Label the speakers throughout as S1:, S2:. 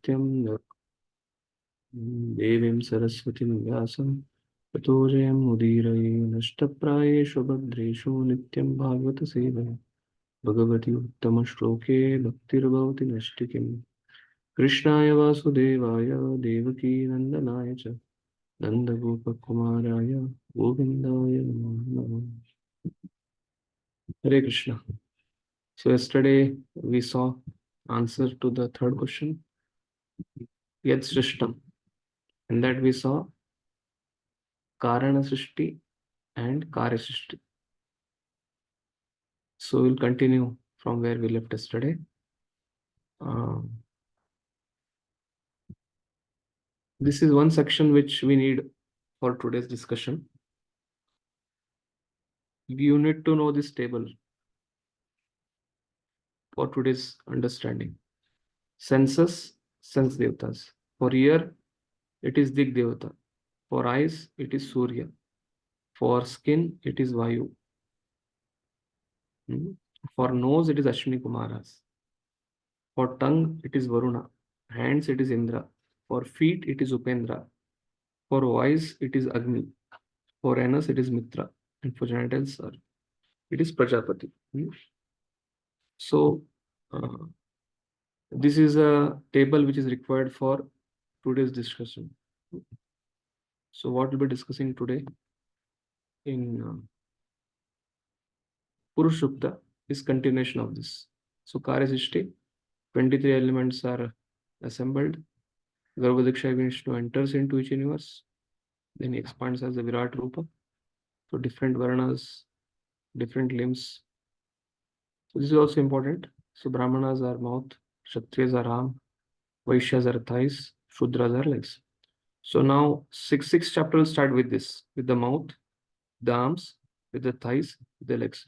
S1: Nityam Devim Saraswatim Vyasam Patojayam Mudiraye Nashtaprayeshu Bhadreshu Nityam Bhagavata Sevaya Bhagavati Uttama Shloke Bhaktirvavati Nashtikim Krishnaya Vasudevaya Devaki Nandanaya Cha Nanda Gopa Kumaraya Govindaya Namo Namaha. Hare Krishna. So yesterday we saw answer to the third question, Yad Srishtam, and that we saw Karana Srishti and Karya Srishti. So we'll continue from where we left yesterday. This is one section which we need for today's discussion. You need to know this table for today's understanding. Senses, sense devatas. For ear, it is Dig Devata. For eyes, it is Surya. For skin, it is Vayu. For nose, it is Ashwini Kumaras. For tongue, it is Varuna. Hands, it is Indra. For feet, it is Upendra. For voice, it is Agni. For anus, it is Mitra. And for genitals, it is Prajapati. So, this is a table which is required for today's discussion. So, what we'll be discussing today in Purushukta is continuation of this. So, Karya Srishti, 23 elements are assembled. Garbhadaksha Vishnu enters into each universe. Then he expands as the Virat Rupa. So, different Varnas, different limbs. So, this is also important. So, Brahmanas are mouth, Kshatriyas are arm, Vaishyas are thighs, Shudras are legs. So, now six chapters will start with this, with the mouth, the arms, with the thighs, with the legs.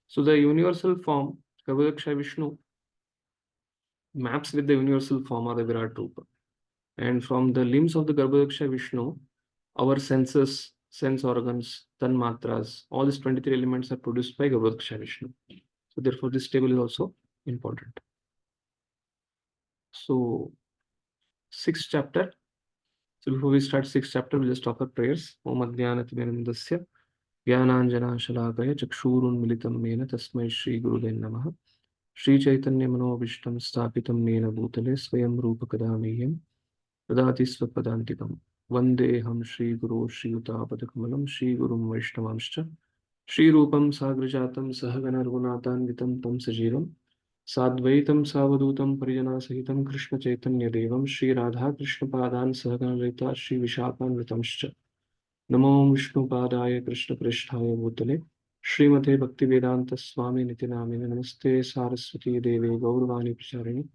S1: So, the universal form, Garbhadaksha Vishnu, maps with the universal form of the Virat Rupa. And from the limbs of the Garbhadaksha Vishnu, our senses, sense organs, tanmatras, all these 23 elements are produced by Garbhadaksha Vishnu. So therefore, this table is also important. So, sixth chapter. So before we start sixth chapter, we'll just offer prayers. Om Adhyanatimendasya Jnananjana Shalakaya Chakshurun Militam Mena Tasmai Shri Gurudev Namaha Shri Chaitanya Manovishtam Stapitam Mena Bhutale Swayam Rupa Kadameyam Tadati Swapadantikam Vandeham Shri Guru Shri Utapatakamanam Shri Gurum Vaishnavamscha Shri Rupam Sagrajatam Sahagana Raghunatham Vitam Tam Sajivam Sadvaitam Savadutam Parijana Sahitam Krishna Chaitanya Devam Shri Radha Krishna Padan Sahagana Rita Shri Vishapan Vitamscha Namo Vishnu Padaya Krishna Pristhaya Bhutale Srimate Bhaktivedanta Swami Nitinamine Namaste Saraswati Devi Gauravani Pracharini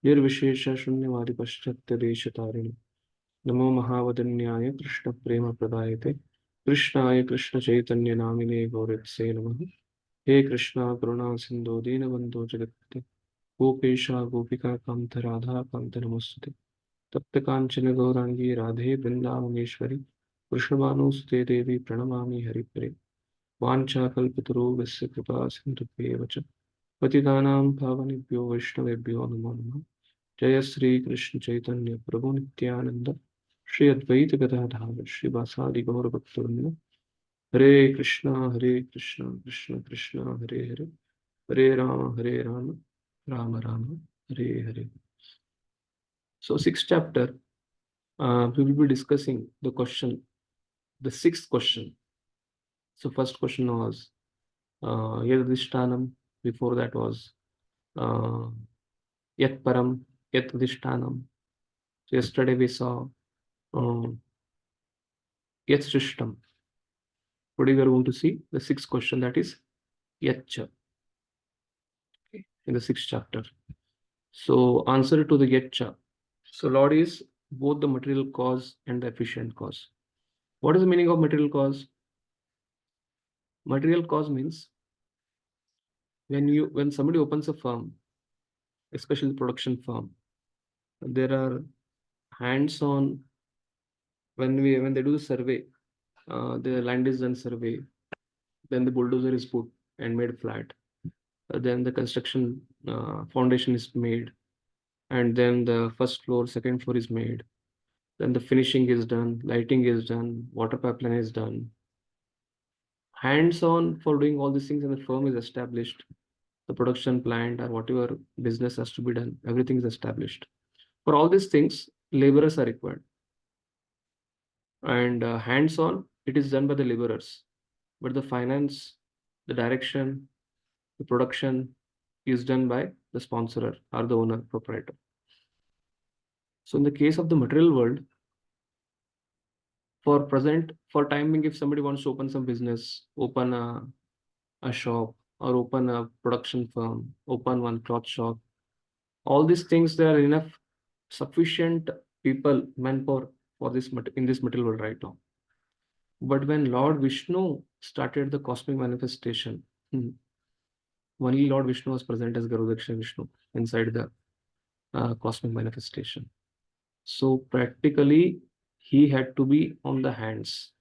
S1: Nirvishesha Shunyavadi Paschatya Deshatarini Namo Mahavadanyaya Krishna Prema Pradayate Krishnaya Krishna Chaitanya Namine Gauravse Namaha He Krishna Karuna Sindhu Dinabandhu Jagate Gopesha Gopika Kanta Radha Kanta Namostute Tapta Kanchana Gaurangi Radhe Vrindavaneshwari Krishnabhanusute Devi Pranamami Haripre Vancha Kalpaturu Vasya Kripa Sindhubheva Cha Patitanam Pavanebhyo Vaishnavebhyo Namo Namaha Jaya Sri Krishna Chaitanya Prabhu Nityananda Shri Advaita Gadadhara Shri Vasadi Gaura Bhaktivinoda Hare Krishna Krishna Krishna Hare Hare Hare Rama Rama Rama Hare Hare. So sixth chapter, we will be discussing the question, the sixth question. So first question was Yadadishtanam. Before that was Yat Param, Yat Adhishtanam. So yesterday we saw Yat Srishtam. Today we are going to see the sixth question, that is Yatcha, okay, in the sixth chapter. So answer to the Yatcha. So Lord is both the material cause and the efficient cause. What is the meaning of material cause? Material cause means when somebody opens a firm, especially production firm, there are hands-on. When they do the survey, the land is done survey, then the bulldozer is put and made flat. Then the construction foundation is made. and then the first floor, second floor is made. Then the finishing is done, lighting is done, water pipeline is done. Hands-on for doing all these things, and the firm is established. The production plant or whatever business has to be done, everything is established. For all these things, laborers are required. And hands-on, it is done by the laborers. But the finance, the direction, the production is done by the sponsorer or the owner, proprietor. So in the case of the material world, for present, for timing, if somebody wants to open some business, open a shop or open a production firm, open one cloth shop, all these things, there are enough sufficient people, manpower for this in this material world right now. But when Lord Vishnu started the cosmic manifestation, only Lord Vishnu was present as Garudaksha Vishnu inside the cosmic manifestation. So practically, he had to be on the hands.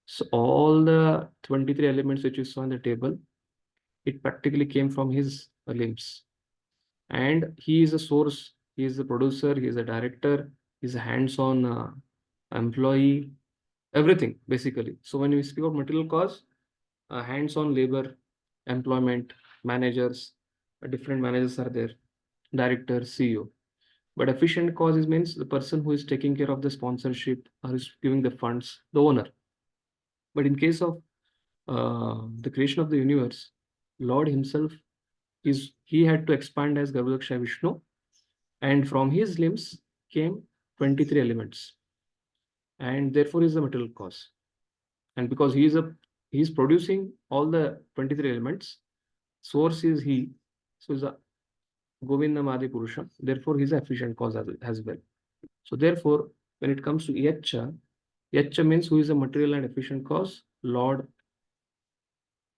S1: So all the 23 elements which you saw on the table, it practically came from his limbs. And he is a source, he is a producer, he is a director, he is a hands-on employee, everything basically. So when we speak of material cause, hands-on labor, employment, managers, different managers are there, director, CEO. But efficient cause means the person who is taking care of the sponsorship or is giving the funds, the owner. But in case of the creation of the universe, Lord himself he had to expand as Garudaksha Vishnu, and from his limbs came 23 elements, and therefore is the material cause. And because he is producing all the 23 elements, source is he, so is a Govindam Adi Purusha, therefore he is efficient cause as well. So therefore, when it comes to Yacha means who is a material and efficient cause. Lord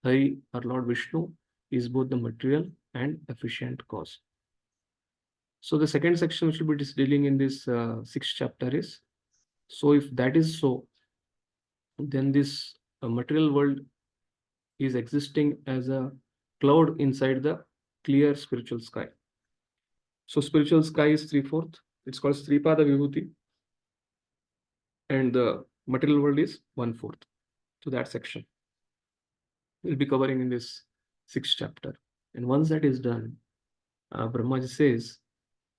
S1: Hari or Lord Vishnu is both the material and efficient cause. So the second section which will be dealing in this sixth chapter is, so if that is so, then this material world is existing as a cloud inside the clear spiritual sky. So spiritual sky is 3/4. It's called Sripada Vibhuti. And the material world is 1/4. So that section we'll be covering in this sixth chapter. And once that is done, Brahmaji says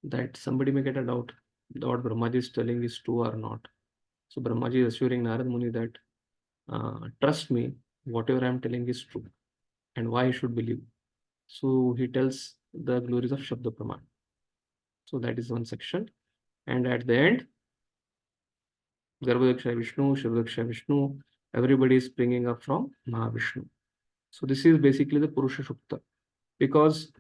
S1: that somebody may get a doubt what Brahmaji is telling is true or not. So Brahmaji is assuring Narad Muni that trust me, whatever I am telling is true, and why I should believe. So he tells the glories of Shabda Praman. So that is one section. And at the end, Garbhodaksha Vishnu, Shivadaksha Vishnu, everybody is springing up from Mahavishnu. So this is basically the Purusha Shukta. Because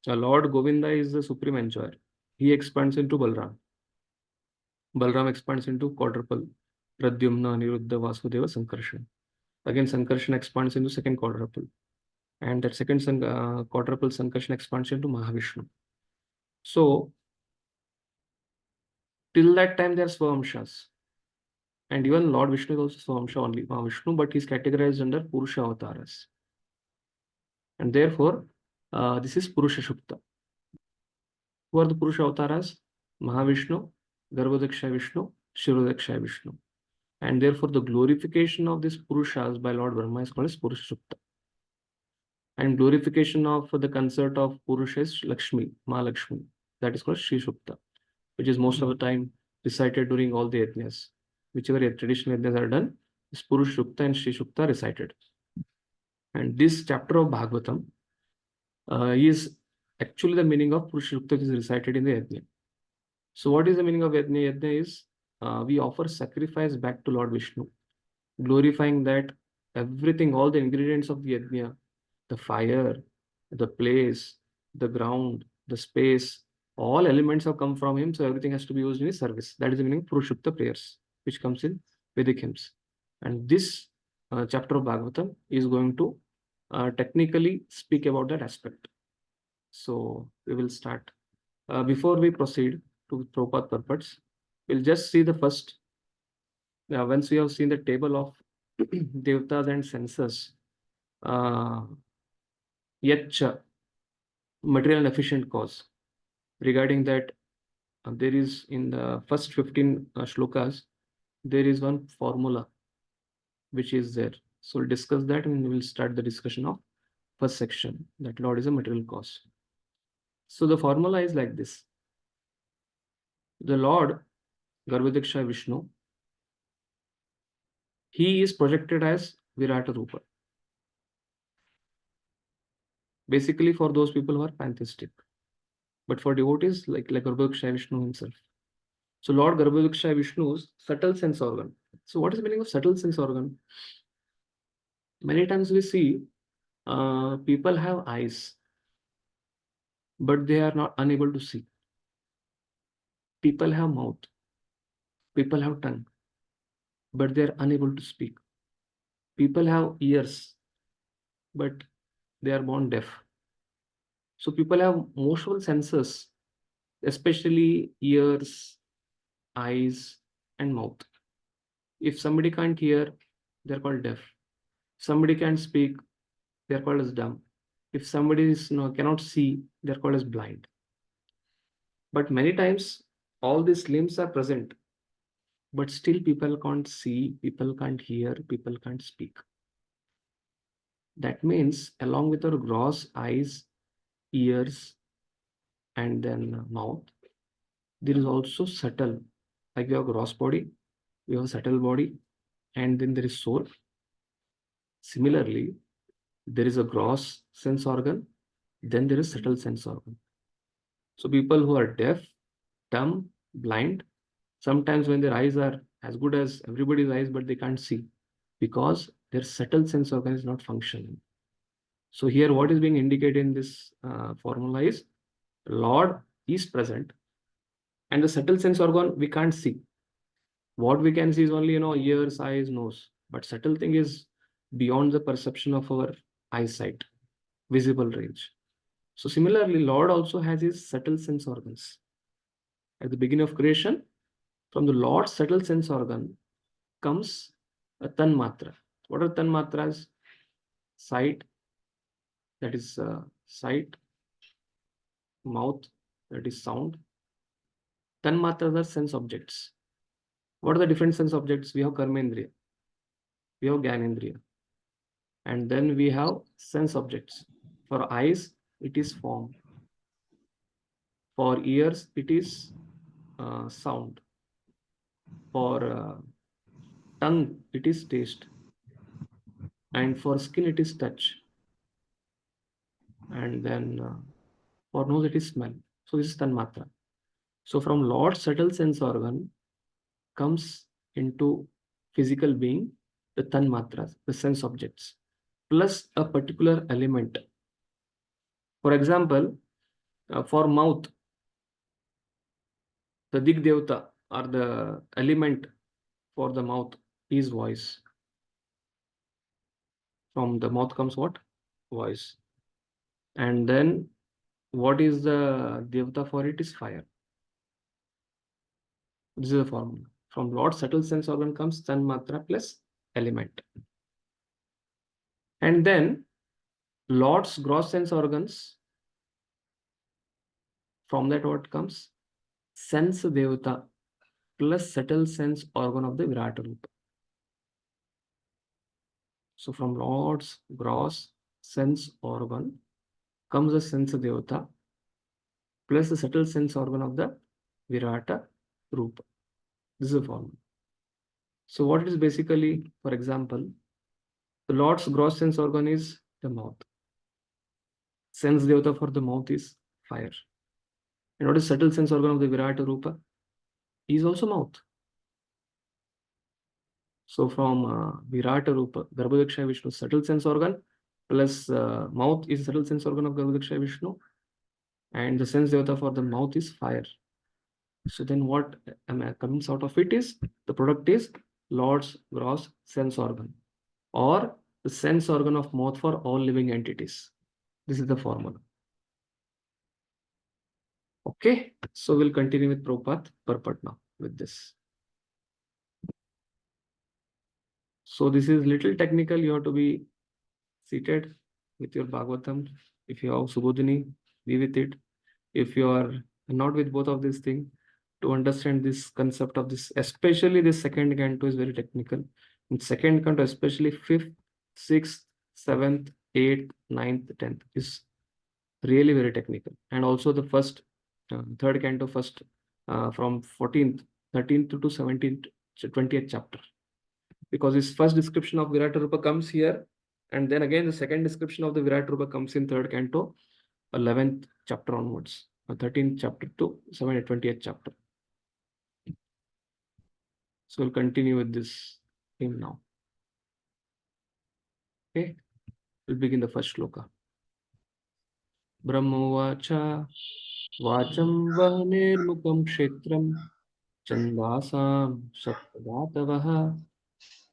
S1: Lord Govinda is the supreme enjoyer. He expands into Balram. Balram expands into quadruple. Pradyumna, Aniruddha, Vasudeva, Sankarshan. Again, Sankarshan expands into second quadruple. And that second quadruple Sankarshan expands into Mahavishnu. So, till that time, there are Swamshas. And even Lord Vishnu is also Swamsha only, Mahavishnu, but he is categorized under Purusha avatars. And therefore, this is Purusha Shukta. Who are the Purusha avatars? Mahavishnu, Garbhodaksha Vishnu, Shirodaksha Vishnu. And therefore, the glorification of these Purushas by Lord Brahma is called as Purusha Shukta. And glorification of the consort of Purusha is Lakshmi, Mahalakshmi. That is called Shri Shukta, which is most of the time recited during all the yajnas. Whichever traditional yajnas are done, this Purusha Shukta and Shri Shukta recited. And this chapter of Bhagavatam is actually the meaning of Purusha Shukta, which is recited in the yajna. So what is the meaning of yajna? Yajna is we offer sacrifice back to Lord Vishnu, glorifying that everything, all the ingredients of the yajna, the fire, the place, the ground, the space, all elements have come from him. So everything has to be used in his service. That is the meaning of Purushukta prayers, which comes in Vedic hymns. And this chapter of Bhagavatam is going to technically speak about that aspect. So we will start. Before we proceed to Prabhupada purports, we'll just see the first. Once we have seen the table of Devatas and censors, Yacha, material and efficient cause. Regarding that, there is in the first 15 shlokas, there is one formula which is there. So we'll discuss that and we will start the discussion of first section, that Lord is a material cause. So the formula is like this. The Lord, Garbhodaksha Vishnu, he is projected as Virata Rupa. Basically for those people who are pantheistic. But for devotees, like Garbhodaksha Vishnu himself. So Lord Garbhodaksha Vishnu's subtle sense organ. So what is the meaning of subtle sense organ? Many times we see people have eyes, but they are not unable to see. People have mouth. People have tongue, but they are unable to speak. People have ears, but they are born deaf. So people have motional senses, especially ears, eyes, and mouth. If somebody can't hear, they're called deaf. Somebody can't speak, they're called as dumb. If somebody cannot see, they're called as blind. But many times, all these limbs are present, but still people can't see, people can't hear, people can't speak. That means along with our gross eyes, ears, and then mouth, there is also subtle, like we have gross body, we have subtle body, and then there is soul. Similarly, there is a gross sense organ, then there is subtle sense organ. So people who are deaf, dumb, blind, sometimes when their eyes are as good as everybody's eyes, but they can't see because their subtle sense organ is not functioning. So here what is being indicated in this formula is Lord is present and the subtle sense organ we can't see. What we can see is only, ears, eyes, nose. But subtle thing is beyond the perception of our eyesight, visible range. So similarly, Lord also has his subtle sense organs. At the beginning of creation, from the Lord's subtle sense organ comes a tanmatra. What are tanmatras? Sight, that is sight, mouth, that is sound. Tanmatras are sense objects. What are the different sense objects? We have karmendriya, we have gyanendriya, and then we have sense objects. For eyes, it is form. For ears, it is sound. For tongue, it is taste. And for skin, it is touch. And then for nose, it is smell. So this is tanmatra. So from Lord's subtle sense organ comes into physical being the tanmatras, the sense objects, plus a particular element. For example, for mouth, the Dig Devata or the element for the mouth is voice. From the mouth comes what? Voice. And then what is the Devata for it is fire. This is the formula. From Lord's subtle sense organ comes tanmatra plus element. And then Lord's gross sense organs, from that what comes? Sense Devata plus subtle sense organ of the Virata Rupa. So from Lord's gross sense organ comes the sense Devata plus the subtle sense organ of the Virata Rupa. This is the formula. So what it is basically, for example, the Lord's gross sense organ is the mouth. Sense Devata for the mouth is fire. And what is subtle sense organ of the Virata Rupa? Is also mouth. So from Virata Rupa, Garbhodaksha Vishnu, subtle sense organ, plus mouth is subtle sense organ of Garbhodaksha Vishnu, and the sense Devata for the mouth is fire. So then what comes out of it is, the product is Lord's gross sense organ, or the sense organ of mouth for all living entities. This is the formula. Okay, so we'll continue with Prabhupada purport now with this. So this is little technical. You have to be seated with your Bhagavatam. If you have Subodhini, be with it. If you are not with both of these things, to understand this concept of this, especially this second canto is very technical. In second canto, especially 5th, 6th, 7th, 8th, 9th, 10th is really very technical. And also the first, third canto, first from 14th, 13th to 17th, 20th chapter. Because his first description of Virata Rupa comes here, and then again the second description of the Virata Rupa comes in third canto, 11th chapter onwards, 13th chapter to 20th chapter. So we'll continue with this theme now. Okay, we'll begin the first shloka. Brahmovacha Vacham Vahanirmukam Kshetram Chandasam Saptadatavaha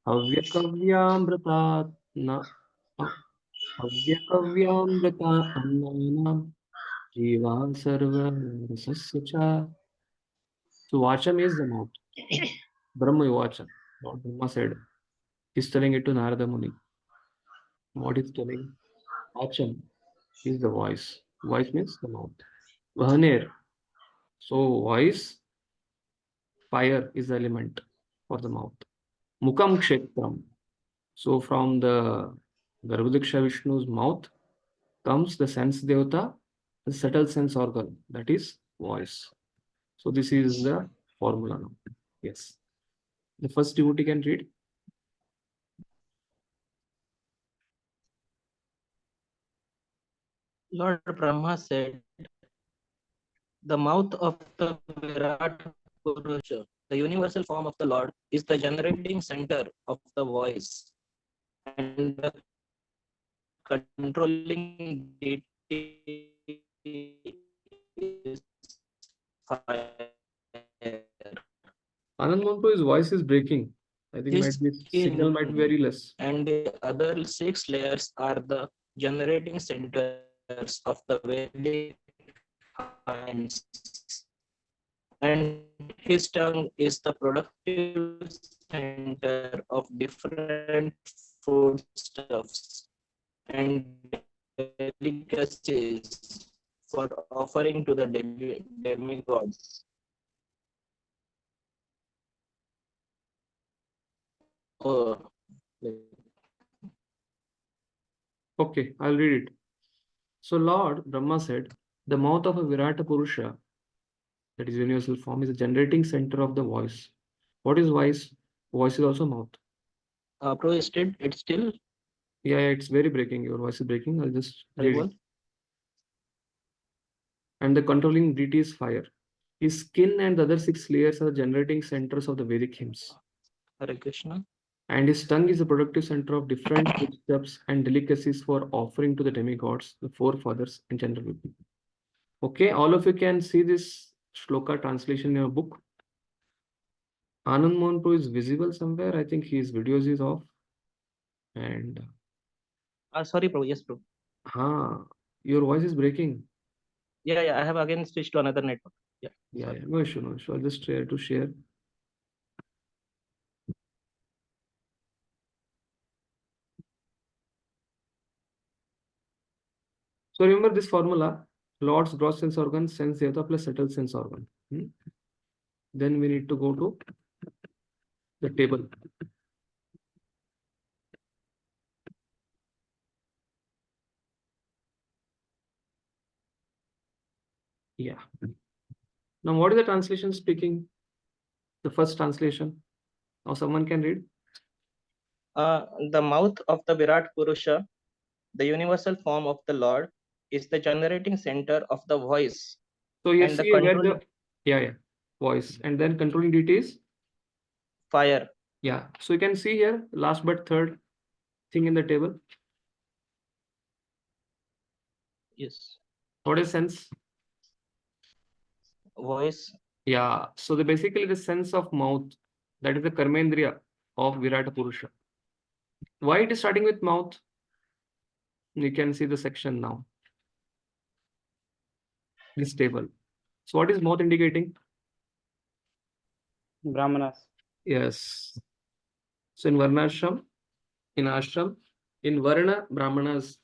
S1: Havyakavyamrata Havyakavyamrata Annanam Jiva Sarva Rasasya Cha. So Vacham is the mouth. Brahma Vacha. Lord Brahma said. He's telling it to Narada Muni. What is telling? Vacham is the voice. Voice means the mouth. Vahanir. So voice, fire is the element for the mouth. Mukam Kshetram. So from the Garbhadaksha Vishnu's mouth comes the sense devata, the subtle sense organ, that is voice. So this is the formula now. Yes. The first devotee can read.
S2: Lord Brahma said, the mouth of the Virat Purusha, the universal form of the Lord, is the generating center of the voice, and the controlling deity is fire.
S1: Anand Monto, his voice is breaking. I think
S2: His
S1: signal might be very less.
S2: And the other 6 layers are the generating centers of the Vedic science. And his tongue is the productive center of different foodstuffs and delicacies for offering to the demigods.
S1: Okay, I'll read it. So Lord Brahma said, the mouth of a Virata Purusha, that is universal form, is the generating center of the voice. What is voice? Voice is also mouth.
S2: Pro, it's still?
S1: Yeah, it's very breaking. Your voice is breaking. I'll just read it. And the controlling deity is fire. His skin and the other 6 layers are the generating centers of the Vedic hymns.
S2: Hare Krishna.
S1: And his tongue is the productive center of different foodstuffs and delicacies for offering to the demigods, the forefathers, and general people. Okay, all of you can see this shloka translation in your book. Anand Monto is visible somewhere. I think his videos is off. And
S2: sorry, Prabhu. Yes, Prabhu.
S1: Your voice is breaking.
S2: Yeah, I have again switched to another network.
S1: Yeah, no issue, no issue. I'll just try to share. So remember this formula: Lord's gross sense organ, sense devata plus subtle sense organ. Then we need to go to the table. Yeah. Now, what is the translation speaking? The first translation. Now, someone can read.
S2: The mouth of the Virat Purusha, the universal form of the Lord, is the generating center of the voice.
S1: So you see where the voice, and then controlling deity is
S2: fire.
S1: Yeah. So you can see here, last but third thing in the table.
S2: Yes.
S1: What is sense?
S2: Voice.
S1: Yeah. So basically the sense of mouth, that is the karmendriya of Virata Purusha. Why it is starting with mouth? You can see the section now. This table. So what is mouth indicating?
S3: Brahmanas.
S1: Yes. So in Varnashram, in Ashram, in Varna, Brahmanas,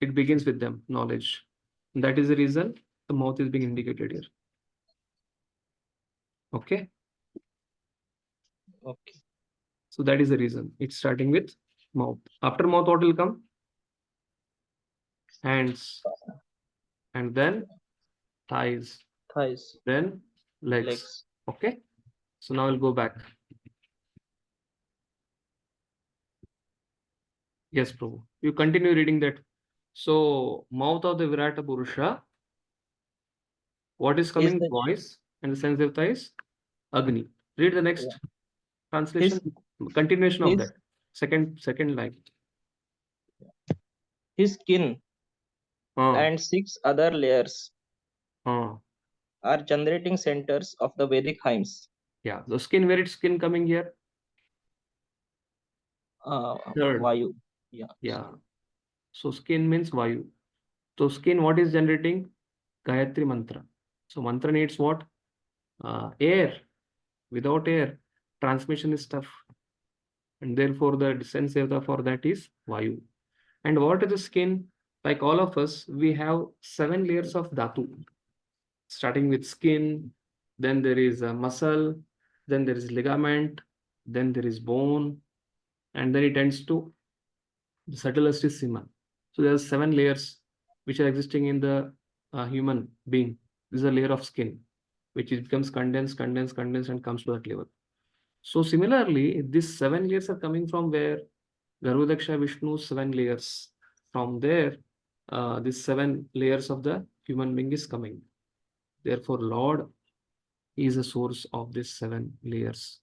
S1: it begins with them, knowledge. And that is the reason the mouth is being indicated here. Okay.
S2: Okay.
S1: So that is the reason. It's starting with mouth. After mouth, what will come? Hands. And then thighs.
S2: Thighs,
S1: Then legs.
S2: legs.
S1: Okay. So now we'll go back. Yes, Prabhu. You continue reading that. So mouth of the Virata Purusha, what is
S2: Is
S1: coming?
S2: the
S1: Voice. And the sense devata is Agni. Read the next translation.
S2: his
S1: Continuation of
S2: his
S1: that. Second line.
S2: his skin
S1: Ah,
S2: and 6 other layers
S1: ah.
S2: are generating centers of the Vedic hymns.
S1: Yeah. The skin, where it's skin coming here? Third.
S2: Vayu. Yeah.
S1: Yeah. So skin means Vayu. So skin, what is generating? Gayatri mantra. So mantra needs what? Air. Without air, transmission is tough. And therefore the sense devata for that is Vayu. And what is the skin? Like all of us, we have 7 layers of dhatu. Starting with skin, then there is a muscle, then there is ligament, then there is bone, and then it ends to the subtlest is sima. So there are 7 layers which are existing in the human being. This is a layer of skin, which is, becomes condensed, and comes to that level. So similarly, these 7 layers are coming from where? Garudaksha Vishnu 7 layers. From there, these 7 layers of the human being is coming. Therefore, Lord is the source of these 7 layers.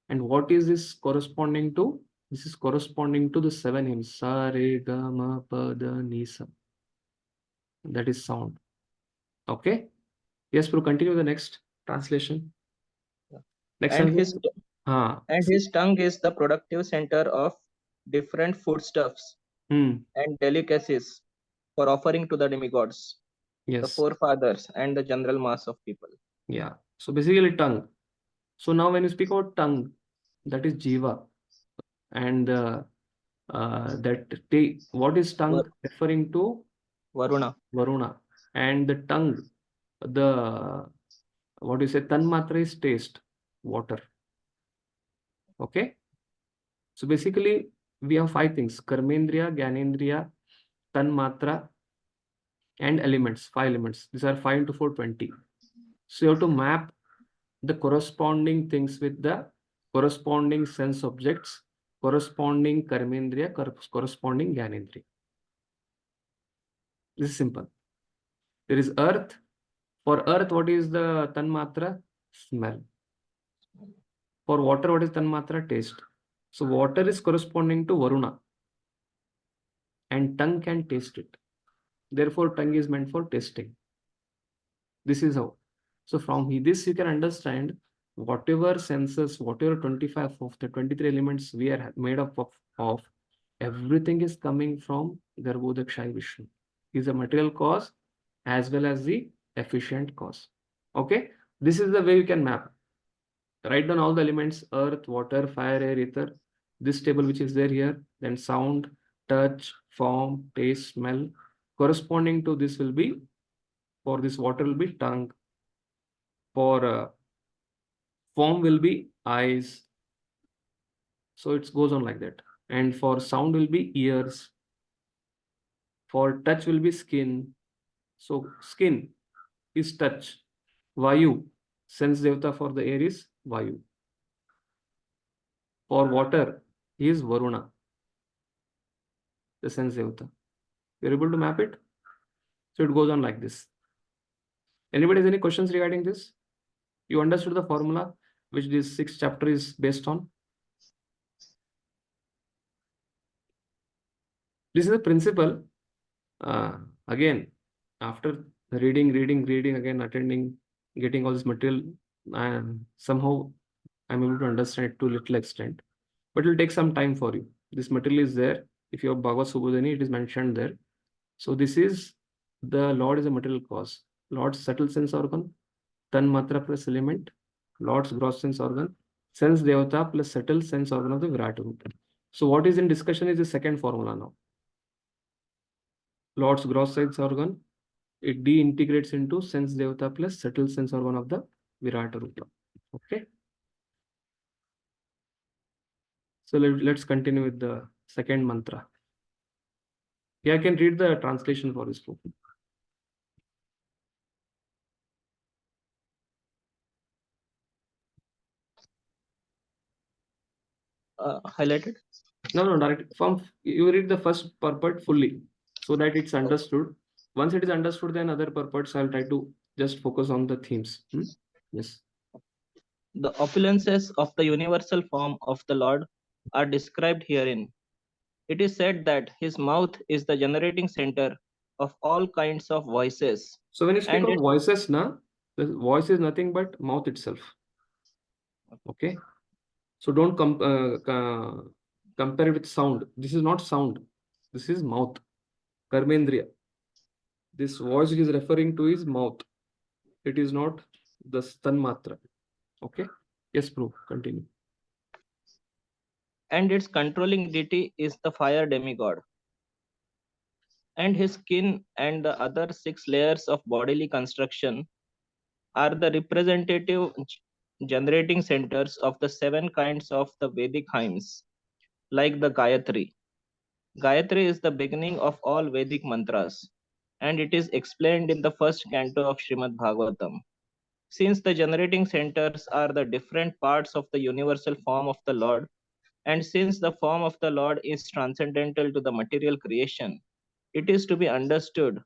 S1: And what is this corresponding to? This is corresponding to the 7 hymns. Sa, Re, Ga, Ma, Pa, Da, Ni, Sa. That is sound. Okay. Yes, bro. Continue the next translation. Next
S2: And
S1: translation. See.
S2: his tongue is the productive center of different foodstuffs
S1: Hmm.
S2: and delicacies for offering to the demigods, the
S1: Yes.
S2: forefathers, and the general mass of people.
S1: Yeah. So basically tongue. So now when you speak about tongue, that is jiva. And what is tongue
S2: Va-
S1: referring to?
S2: Varuna.
S1: Varuna. And the tongue, the what do you say? Tanmatra is taste, water. Okay. So basically, we have 5 things: Karmendriya, Gyanendriya, Tanmatra, and elements. 5 elements. These are 5 into 4, 20. So you have to map the corresponding things with the corresponding sense objects, corresponding Karmendriya, corresponding Gyanendriya. This is simple. There is earth. For earth, what is the Tanmatra? Smell. For water, what is Tanmatra? Taste. So water is corresponding to Varuna, and tongue can taste it. Therefore, tongue is meant for tasting. This is how. So from this, you can understand whatever senses, whatever 25 of the 23 elements we are made up of everything is coming from Garbhodakshaya Vishnu. He is a material cause as well as the efficient cause. Okay. This is the way you can map. Write down all the elements: earth, water, fire, air, ether. This table which is there here, then sound, touch, form, taste, smell. Corresponding to this will be, for this water will be tongue. For form will be eyes. So it goes on like that. And for sound will be ears. For touch will be skin. So skin is touch. Vayu, sense devata for the air is Vayu. For water is Varuna, the sense devata. You're able to map it? So it goes on like this. Anybody has any questions regarding this? You understood the formula which this 6th chapter is based on? This is a principle. Again, after reading, again attending, getting all this material, and somehow I'm able to understand it to a little extent. But it will take some time for you. This material is there. If you have Bhagavad Subodhini, it is mentioned there. So this is the Lord is a material cause. Lord's subtle sense organ, Tanmatra plus element, Lord's gross sense organ, sense devata plus subtle sense organ of the Virat Rupa. So what is in discussion is the second formula now. Lord's gross sense organ, it deintegrates into sense devata plus subtle sense organ of the Virat Rupa. Okay. So let's continue with the second mantra. Yeah, I can read the translation for this book.
S2: Highlighted?
S1: No, direct from you read the first purport fully so that it's understood. Once it is understood, then other purports I'll try to just focus on the themes. Yes.
S2: The opulences of the universal form of the Lord are described herein. It is said that his mouth is the generating center of all kinds of voices.
S1: So when you speak
S2: And
S1: of voices, the voice is nothing but mouth itself. Okay. So don't compare it with sound. This is not sound. This is mouth. Karmendriya. This voice is referring to his mouth. It is not the tanmatra. Okay. Yes, bro. Continue.
S2: and its controlling deity is the fire demigod. And his skin and the other 6 layers of bodily construction are the representative generating centers of the 7 kinds of the Vedic hymns, like the Gayatri. Gayatri is the beginning of all Vedic mantras, and it is explained in the first canto of Srimad Bhagavatam. Since the generating centers are the different parts of the universal form of the Lord, and since the form of the Lord is transcendental to the material creation, it is to be understood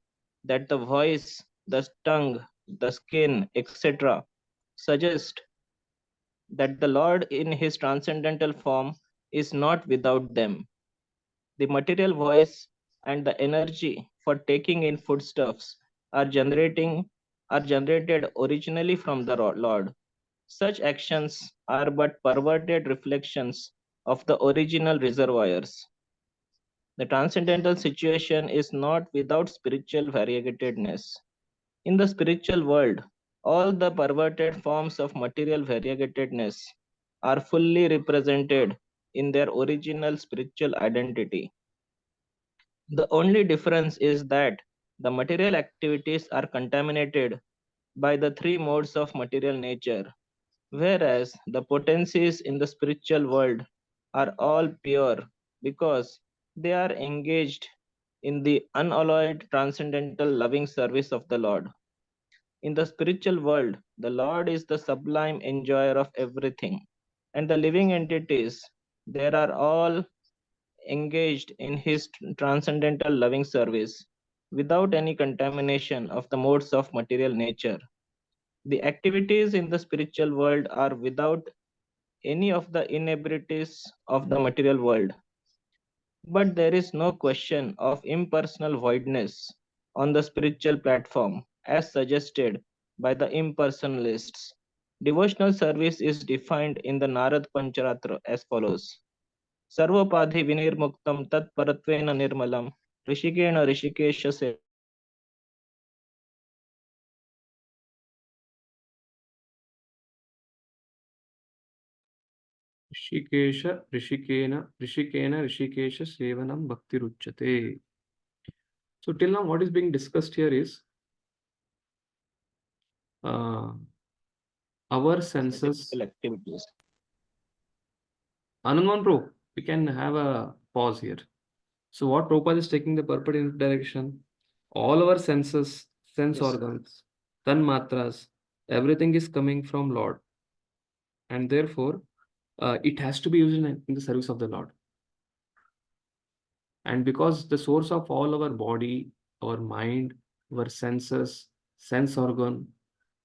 S2: that the voice, the tongue, the skin, etc., suggest that the Lord in his transcendental form is not without them. The material voice and the energy for taking in foodstuffs are generated originally from the Lord. Such actions are but perverted reflections of the original reservoirs. The transcendental situation is not without spiritual variegatedness. In the spiritual world, all the perverted forms of material variegatedness are fully represented in their original spiritual identity. The only difference is that the material activities are contaminated by the 3 modes of material nature, whereas the potencies in the spiritual world are all pure because they are engaged in the unalloyed transcendental loving service of the Lord. In the spiritual world, the Lord is the sublime enjoyer of everything, and the living entities, they are all engaged in his transcendental loving service without any contamination of the modes of material nature. The activities in the spiritual world are without any of the inebrities of the material world. But there is no question of impersonal voidness on the spiritual platform, as suggested by the impersonalists. Devotional service is defined in the Narad Pancharatra as follows. Sarvopadhi vinirmuktam tat paratvena nirmalam rishikena rishikesha se
S1: Rishikena Rishikesha Sevanam Bhakti Ruchate. So till now, what is being discussed here is our senses.
S2: physical activities.
S1: Anandman Bro, we can have a pause here. So what Prabhupada is taking the purport in direction, all our senses, sense
S2: Yes.
S1: organs, tanmatras, everything is coming from Lord. And therefore, it has to be used in the service of the Lord. And because the source of all our body, our mind, our senses, sense organ,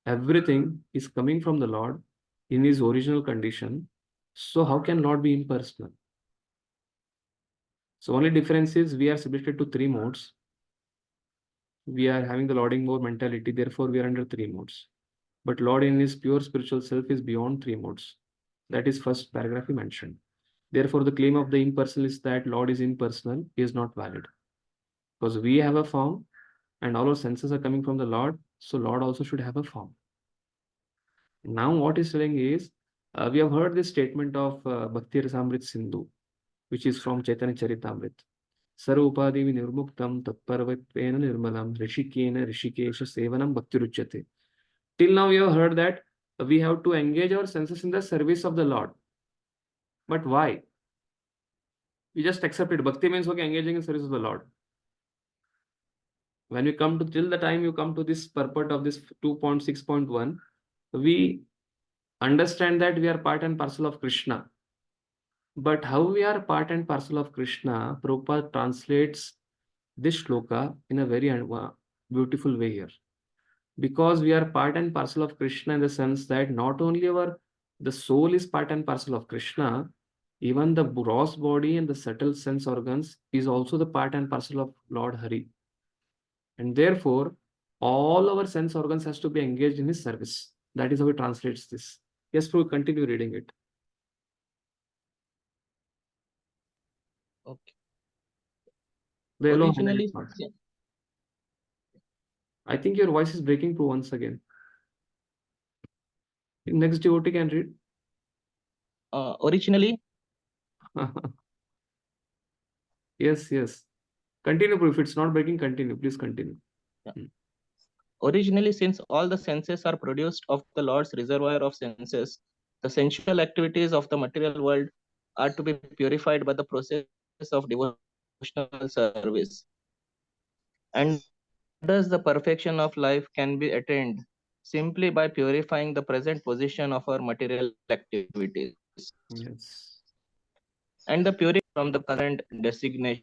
S1: everything is coming from the Lord in his original condition. So how can Lord be impersonal? So only difference is we are subjected to 3 modes. We are having the Lording mode mentality, therefore we are under 3 modes. But Lord in his pure spiritual self is beyond 3 modes. That is first paragraph he mentioned. Therefore, the claim of the impersonal is that Lord is impersonal is not valid. Because we have a form and all our senses are coming from the Lord, so Lord also should have a form. Now what he's saying is, we have heard this statement of Bhakti Rasamrit Sindhu, which is from Chaitanya Charitamrit. Sarupadi nirmuktam tatparvatvena nirmalam rishikena rishikesha sevanam bhakti ruchyate. Till now you have heard that we have to engage our senses in the service of the Lord. But why? We just accept it. Bhakti means okay, engaging in service of the Lord. When you come to, till the time you come to this purport of this 2.6.1, we understand that we are part and parcel of Krishna. But how we are part and parcel of Krishna, Prabhupada translates this shloka in a very beautiful way here. Because we are part and parcel of Krishna in the sense that not only the soul is part and parcel of Krishna, even the gross body and the subtle sense organs is also the part and parcel of Lord Hari. And therefore, all our sense organs has to be engaged in his service. That is how he translates this. Yes, Prabhu, continue reading it.
S2: Okay.
S1: The yellow
S2: Originally,
S1: highlighted part. I think your voice is breaking through once again. Next devotee can read.
S2: Originally,
S1: Yes. Continue, Prabhu. If it's not breaking, continue. Please continue.
S2: yeah. Originally, since all the senses are produced of the Lord's reservoir of senses, the sensual activities of the material world are to be purified by the process of devotional service. And thus the perfection of life can be attained simply by purifying the present position of our material activities.
S1: Yes.
S2: And the purity from the current designations.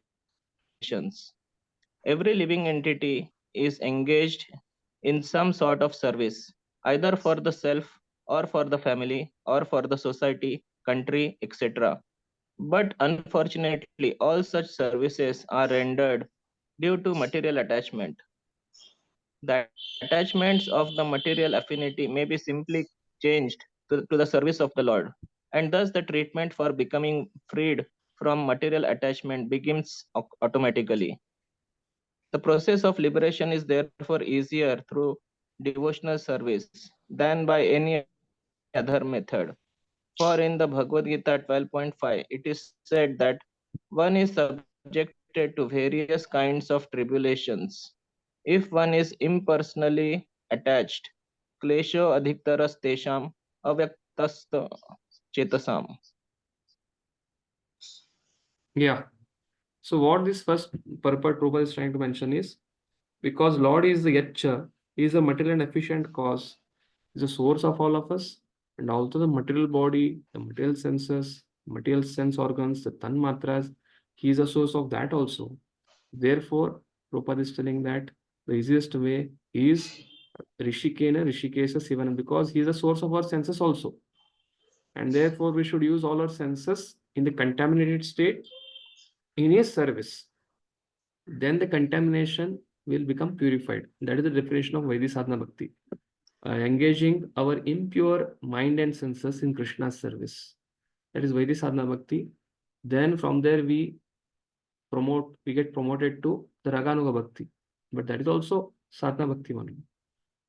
S2: Every living entity is engaged in some sort of service, either for the self or for the family or for the society, country, etc. But unfortunately, all such services are rendered due to material attachment. The attachments of the material affinity may be simply changed to the service of the Lord. And thus the treatment for becoming freed from material attachment begins automatically. The process of liberation is therefore easier through devotional service than by any other method. For in the Bhagavad Gita 12.5, it is said that one is subjected to various kinds of tribulations. If one is impersonally attached, klesho adhiktaras tesham avyaktasta chetasam.
S1: Yeah. So what this first purport Prabhupada is trying to mention is, because Lord is the Yacha, he is a material and efficient cause, is the source of all of us, and also the material body, the material senses, material sense organs, the tanmatras, he is a source of that also. Therefore, Prabhupada is telling that the easiest way is Rishikena, Rishikesa Sivanam, because he is the source of our senses also. And therefore, we should use all our senses in the contaminated state in his service. Then the contamination will become purified. That is the definition of Vaidhi Sadhana Bhakti. Engaging our impure mind and senses in Krishna's service. That is Vaidhi Sadhana Bhakti. Then from there we get promoted to the Raganuga Bhakti. But that is also Sadhana Bhakti only.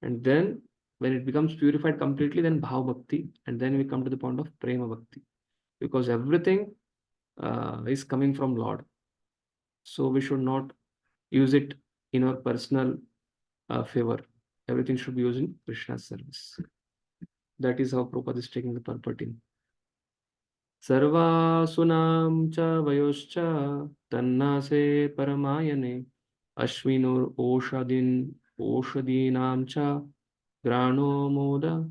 S1: And then when it becomes purified completely, then Bhav Bhakti. And then we come to the point of Prema Bhakti. Because everything is coming from Lord. So we should not use it in our personal favor. Everything should be used in Krishna's service. That is how Prabhupada is taking the purport in. Sarvasunam cha vayoscha tannase paramayane ashvinur oshadinam cha grano moda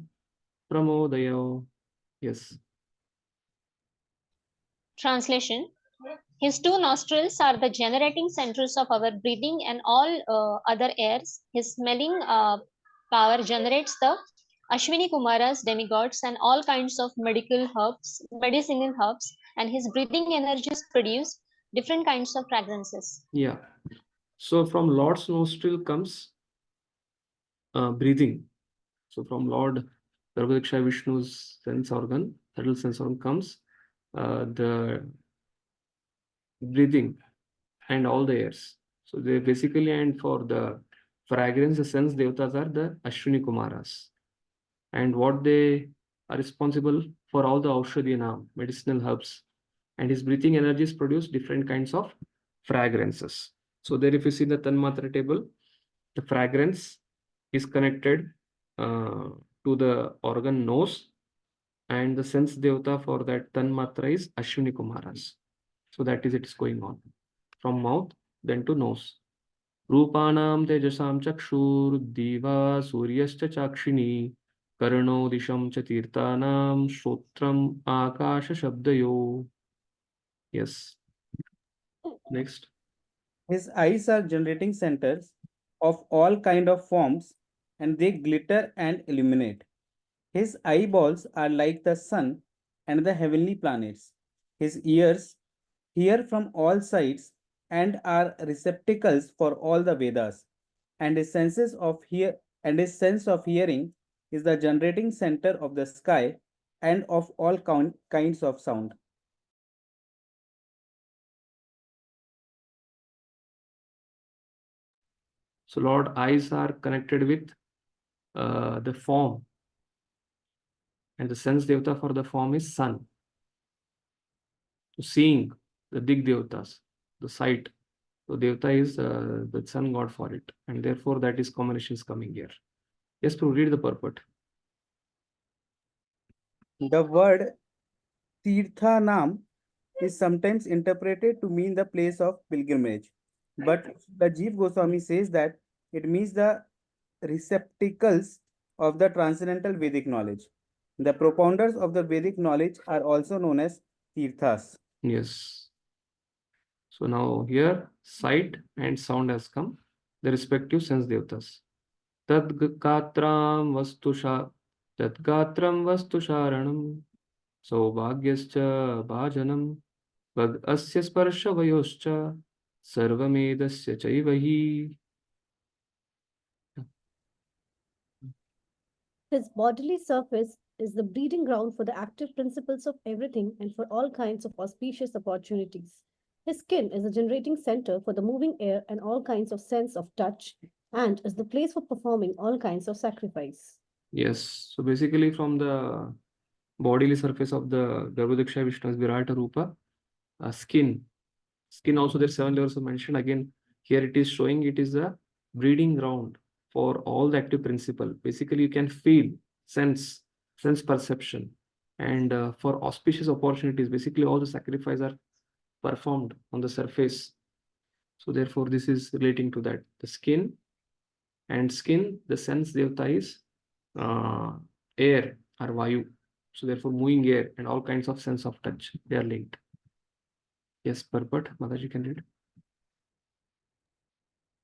S1: pramodayo. Yes.
S3: Translation. His two nostrils are the generating centers of our breathing and all other airs. His smelling power generates the Ashwini Kumaras, demigods, and all kinds of medicinal herbs, and his breathing energies produce different kinds of fragrances.
S1: Yeah. So from Lord's nostril comes breathing. So from Lord Garbhodaksha Vishnu's sense organ, subtle sense organ comes the breathing and all the airs. So they basically, and for the fragrance, the sense devatas are the Ashwini Kumaras. And what they are responsible for all the Aushadhyanam, medicinal herbs. And his breathing energies produce different kinds of fragrances. So there, if you see the Tanmatra table, the fragrance is connected to the organ nose, and the sense devata for that tanmatra is Ashwini Kumaras. So that is, it is going on from mouth then to nose. Rupanam tejasam chakshur diva suryascha chakshini karno disham cha tirtanam shrotram akasha shabdayo. Yes. Next.
S4: His eyes are generating centers of all kind of forms, and they glitter and illuminate. His eyeballs are like the sun and the heavenly planets. His ears hear from all sides and are receptacles for all the Vedas. And his senses of his sense of hearing is the generating center of the sky and of all kinds of sound.
S1: So Lord, eyes are connected with the form, and the sense devata for the form is sun. So seeing the dig devatas, the sight. So devata is the sun god for it, and therefore that is combination is coming here. Yes, to read the purport.
S4: The word Tirthanam is sometimes interpreted to mean the place of pilgrimage, but the Jeev Goswami says that it means the receptacles of the transcendental Vedic knowledge. The propounders of the Vedic knowledge are also known as Tirthas.
S1: Yes. So now here sight and sound has come, the respective sense devatas. Tadgatram vastusharanam saubhagyascha bhajanam vad asya sparsha vayoscha sarvamedasya chaivahi.
S5: His bodily surface is the breeding ground for the active principles of everything and for all kinds of auspicious opportunities. His skin is the generating center for the moving air and all kinds of sense of touch, and is the place for performing all kinds of sacrifice.
S1: Yes. So basically from the bodily surface of the Garbhodaksha Vishnu's Virata Rupa, skin also there are 7 levels of mention. Again, here it is showing it is a breeding ground for all the active principle. Basically, you can feel, sense perception, and for auspicious opportunities, basically all the sacrifices are performed on the surface. So therefore, this is relating to that. The skin, the sense devata is air or vayu. So therefore, moving air and all kinds of sense of touch, they are linked. Yes, purport, Mataji can read.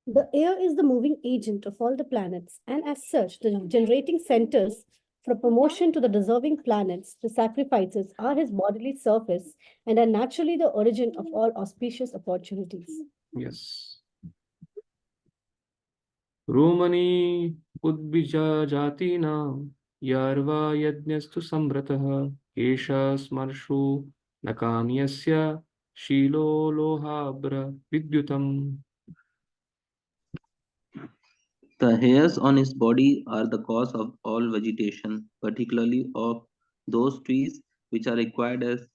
S5: The air is the moving agent of all the planets, and as such, the generating centers for promotion to the deserving planets. The sacrifices are his bodily surface and are naturally the origin of all auspicious opportunities.
S1: Yes. Romani udbija jatina yarva yajnastu samrataha kesha smarshu nakanyasya shilo lohabra vidyutam.
S2: The hairs on his body are the cause of all vegetation, particularly of those trees which are required as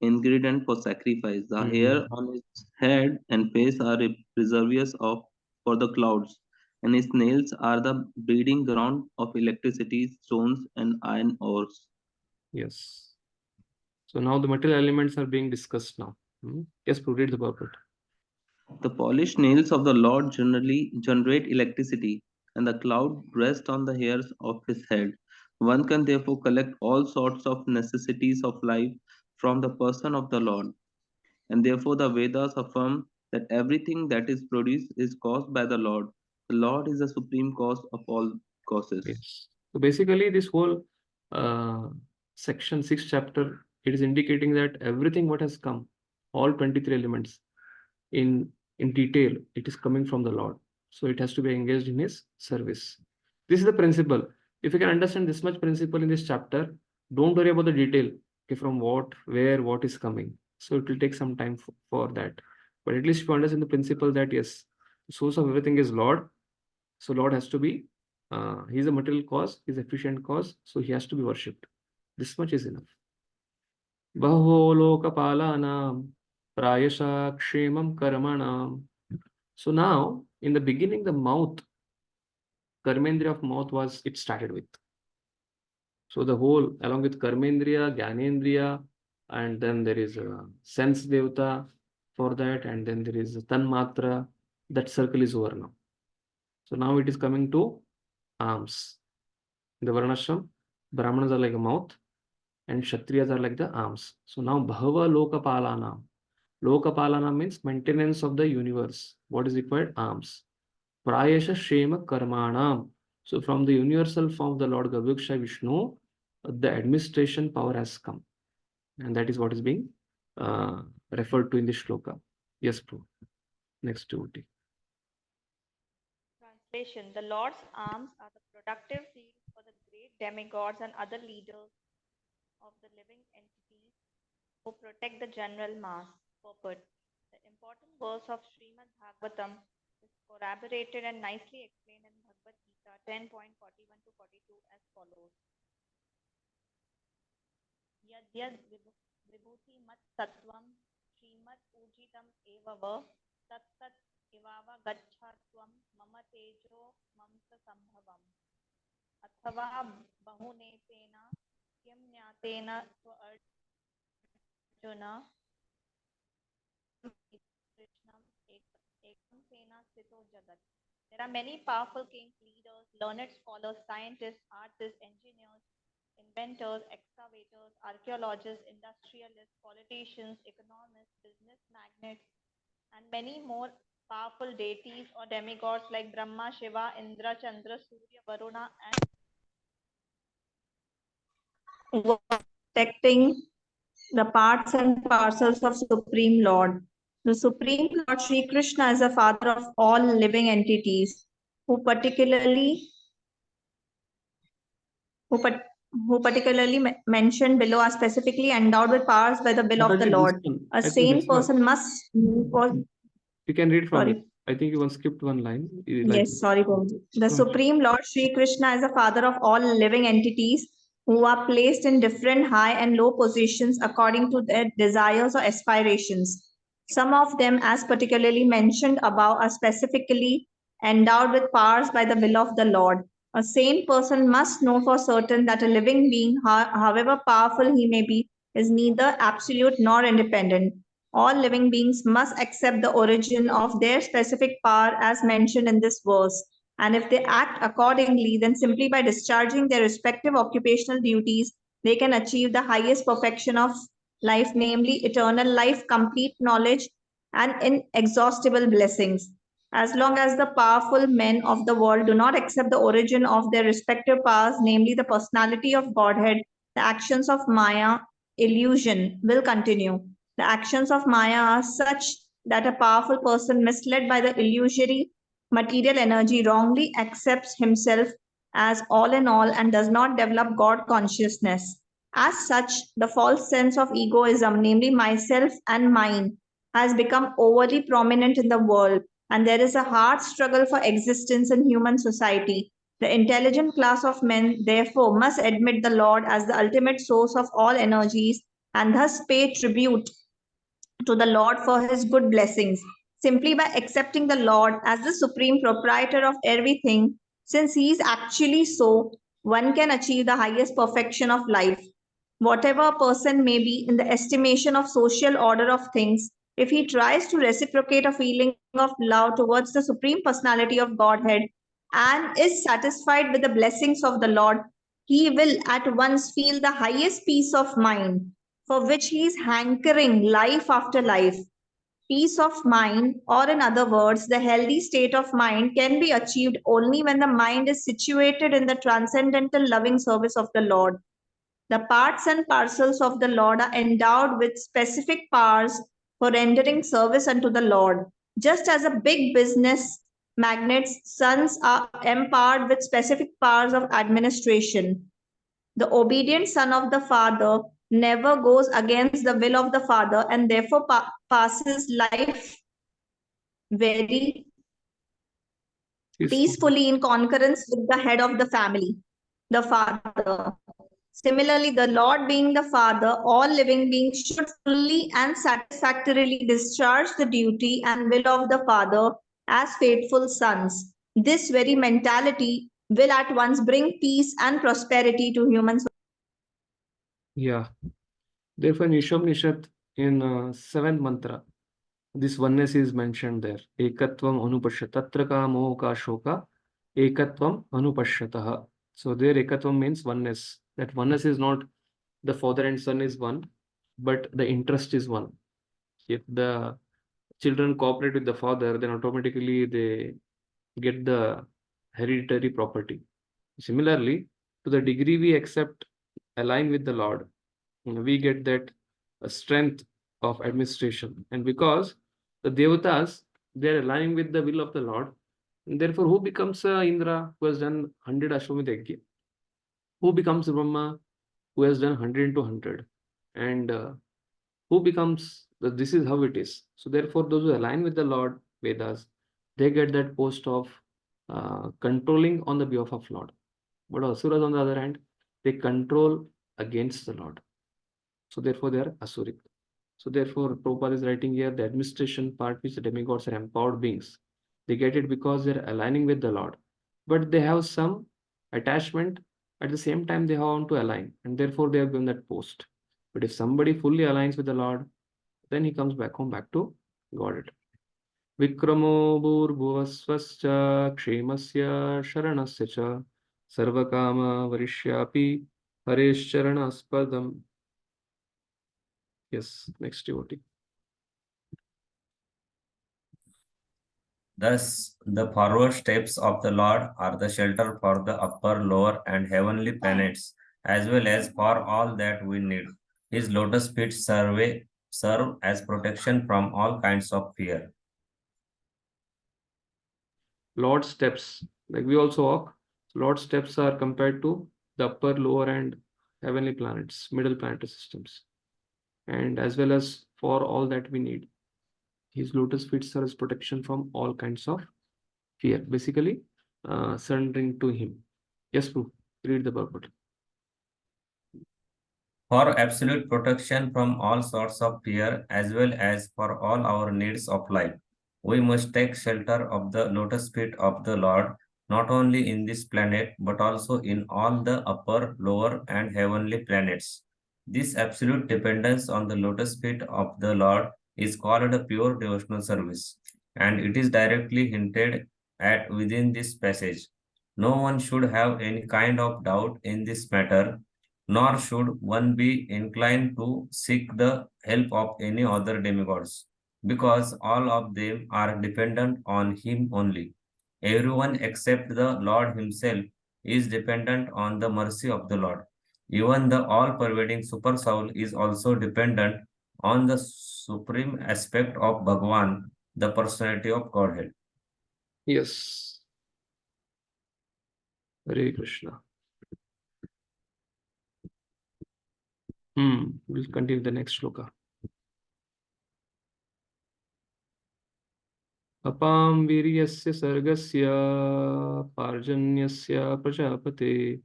S2: ingredient for sacrifice. The hair on his head and face are reservoirs for the clouds, and his nails are the breeding ground of electricity, stones, and iron ores.
S1: Yes. So now the material elements are being discussed now. Yes, read the purport.
S2: The polished nails of the Lord generally generate electricity, and the cloud rests on the hairs of his head. One can therefore collect all sorts of necessities of life from the person of the Lord. And therefore the Vedas affirm that everything that is produced is caused by the Lord. The Lord is the supreme cause of all causes.
S1: Yes. So basically, this whole section 6 chapter, it is indicating that everything what has come, all 23 elements in detail, it is coming from the Lord. So it has to be engaged in his service. This is the principle. If you can understand this much principle in this chapter, don't worry about the detail. Okay, from what, where, what is coming. So it will take some time for that. But at least you understand the principle that yes, the source of everything is Lord. So Lord has to be, he is a material cause, he is efficient cause, so he has to be worshipped. This much is enough. Baho lokapalanam prayasha kshemam karmanam. So now, in the beginning, the mouth, karmendriya of mouth it started with. So the whole, along with Karmendriya, Gyanendriya, and then there is a sense devata for that, and then there is a Tanmatra. That circle is over now. So now it is coming to arms. In the Varnashram, Brahmanas are like a mouth, and Kshatriyas are like the arms. So now Bhava Lokapalanam. Lokapalanam means maintenance of the universe. What is required? Arms. Prayasha Shema Karmanam. So from the universal form of the Lord Gavuksha Vishnu, the administration power has come. And that is what is being referred to in this shloka. Yes, Prabhu. Next devotee.
S6: Translation: the Lord's arms are the productive field for the great demigods and other leaders of the living entities who protect the general mass. Purport: the important verse of Srimad Bhagavatam is corroborated and nicely explained in Bhagavad Gita 10.41 to 42 as follows. Yadyad vibhuti mat sattvam Srimad ujitam evava tat tat ivava gachatvam mama tejo mamsa sambhavam athava bahunetena kyam nyatena swa arjuna krishnam ekam sena sthito jagat. There are many powerful kings, leaders, learned scholars, scientists, artists, engineers, inventors, excavators, archaeologists, industrialists, politicians, economists, business magnates, and many more powerful deities or demigods like Brahma, Shiva, Indra, Chandra, Surya, Varuna, and protecting the parts and parcels of Supreme Lord. The Supreme Lord Sri Krishna is the father of all living entities, who particularly mentioned below are specifically endowed with powers by the will of the Lord. A sane person must.
S1: You can read from
S6: Sorry.
S1: it. I think you skipped one line.
S6: Yes, sorry, Prabhuji. The Supreme Lord Sri Krishna is the father of all living entities who are placed in different high and low positions according to their desires or aspirations. Some of them, as particularly mentioned above, are specifically endowed with powers by the will of the Lord. A sane person must know for certain that a living being, however powerful he may be, is neither absolute nor independent. All living beings must accept the origin of their specific power as mentioned in this verse. And if they act accordingly, then simply by discharging their respective occupational duties, they can achieve the highest perfection of life, namely eternal life, complete knowledge, and inexhaustible blessings. As long as the powerful men of the world do not accept the origin of their respective powers, namely the personality of Godhead, the actions of Maya, illusion, will continue. The actions of Maya are such that a powerful person misled by the illusory material energy wrongly accepts himself as all in all and does not develop God consciousness. As such, the false sense of egoism, namely myself and mine, has become overly prominent in the world, and there is a hard struggle for existence in human society. The intelligent class of men, therefore, must admit the Lord as the ultimate source of all energies and thus pay tribute to the Lord for his good blessings. Simply by accepting the Lord as the supreme proprietor of everything, since he is actually so, one can achieve the highest perfection of life. Whatever a person may be in the estimation of social order of things, if he tries to reciprocate a feeling of love towards the Supreme Personality of Godhead and is satisfied with the blessings of the Lord, he will at once feel the highest peace of mind, for which he is hankering life after life. Peace of mind, or in other words, the healthy state of mind, can be achieved only when the mind is situated in the transcendental loving service of the Lord. The parts and parcels of the Lord are endowed with specific powers for rendering service unto the Lord. Just as a big business magnate's sons are empowered with specific powers of administration, the obedient son of the father never goes against the will of the father and therefore passes life very peacefully in concurrence with the head of the family, the father. Similarly, the Lord being the Father, all living beings should fully and satisfactorily discharge the duty and will of the Father as faithful sons. This very mentality will at once bring peace and prosperity to human society.
S1: Yeah. Therefore, in Ishwamnishat, in 7th mantra, this oneness is mentioned there. Ekatvam anupashyata. Tatra ka moha ka shoka. Ekatvam anupashyatah. So there ekatvam means oneness. That oneness is not the father and son is one, but the interest is one. If the children cooperate with the father, then automatically they get the hereditary property. Similarly, to the degree we accept, align with the Lord, we get that strength of administration. And because the devatas, they are aligning with the will of the Lord, and therefore, who becomes Indra, who has done 100 Ashwamedha Yajna? Who becomes Brahma, who has done 100 into 100? And who becomes, this is how it is. So therefore, those who align with the Lord, Vedas, they get that post of controlling on the behalf of Lord. But Asuras, on the other hand, they control against the Lord. So therefore, they are Asuric. So therefore, Prabhupada is writing here the administration part, which the demigods are empowered beings. They get it because they are aligning with the Lord. But they have some attachment. At the same time, they want to align. And therefore, they have given that post. But if somebody fully aligns with the Lord, then he comes back home, back to Godhead. Vikramo bhurbhuvasvascha kshemasya sharanasya cha sarvakama varishyapi hareshcharanaspadam. Yes, next devotee.
S7: Thus, the forward steps of the Lord are the shelter for the upper, lower, and heavenly planets, as well as for all that we need. His lotus feet serve as protection from all kinds of fear.
S1: Lord's steps, like we also walk, Lord's steps are compared to the upper, lower, and heavenly planets, middle planetary systems, and as well as for all that we need. His lotus feet serve as protection from all kinds of fear. Basically, surrendering to him. Yes, Prabhu, read the purport.
S7: For absolute protection from all sorts of fear, as well as for all our needs of life, we must take shelter of the lotus feet of the Lord, not only in this planet, but also in all the upper, lower, and heavenly planets. This absolute dependence on the lotus feet of the Lord is called a pure devotional service, and it is directly hinted at within this passage. No one should have any kind of doubt in this matter, nor should one be inclined to seek the help of any other demigods, because all of them are dependent on him only. Everyone except the Lord himself is dependent on the mercy of the Lord. Even the all-pervading super soul is also dependent on the supreme aspect of Bhagavan, the personality of Godhead.
S1: Yes. Hare Krishna. We'll continue the next shloka. Apam viryasya sargasya parjanyasya prajapate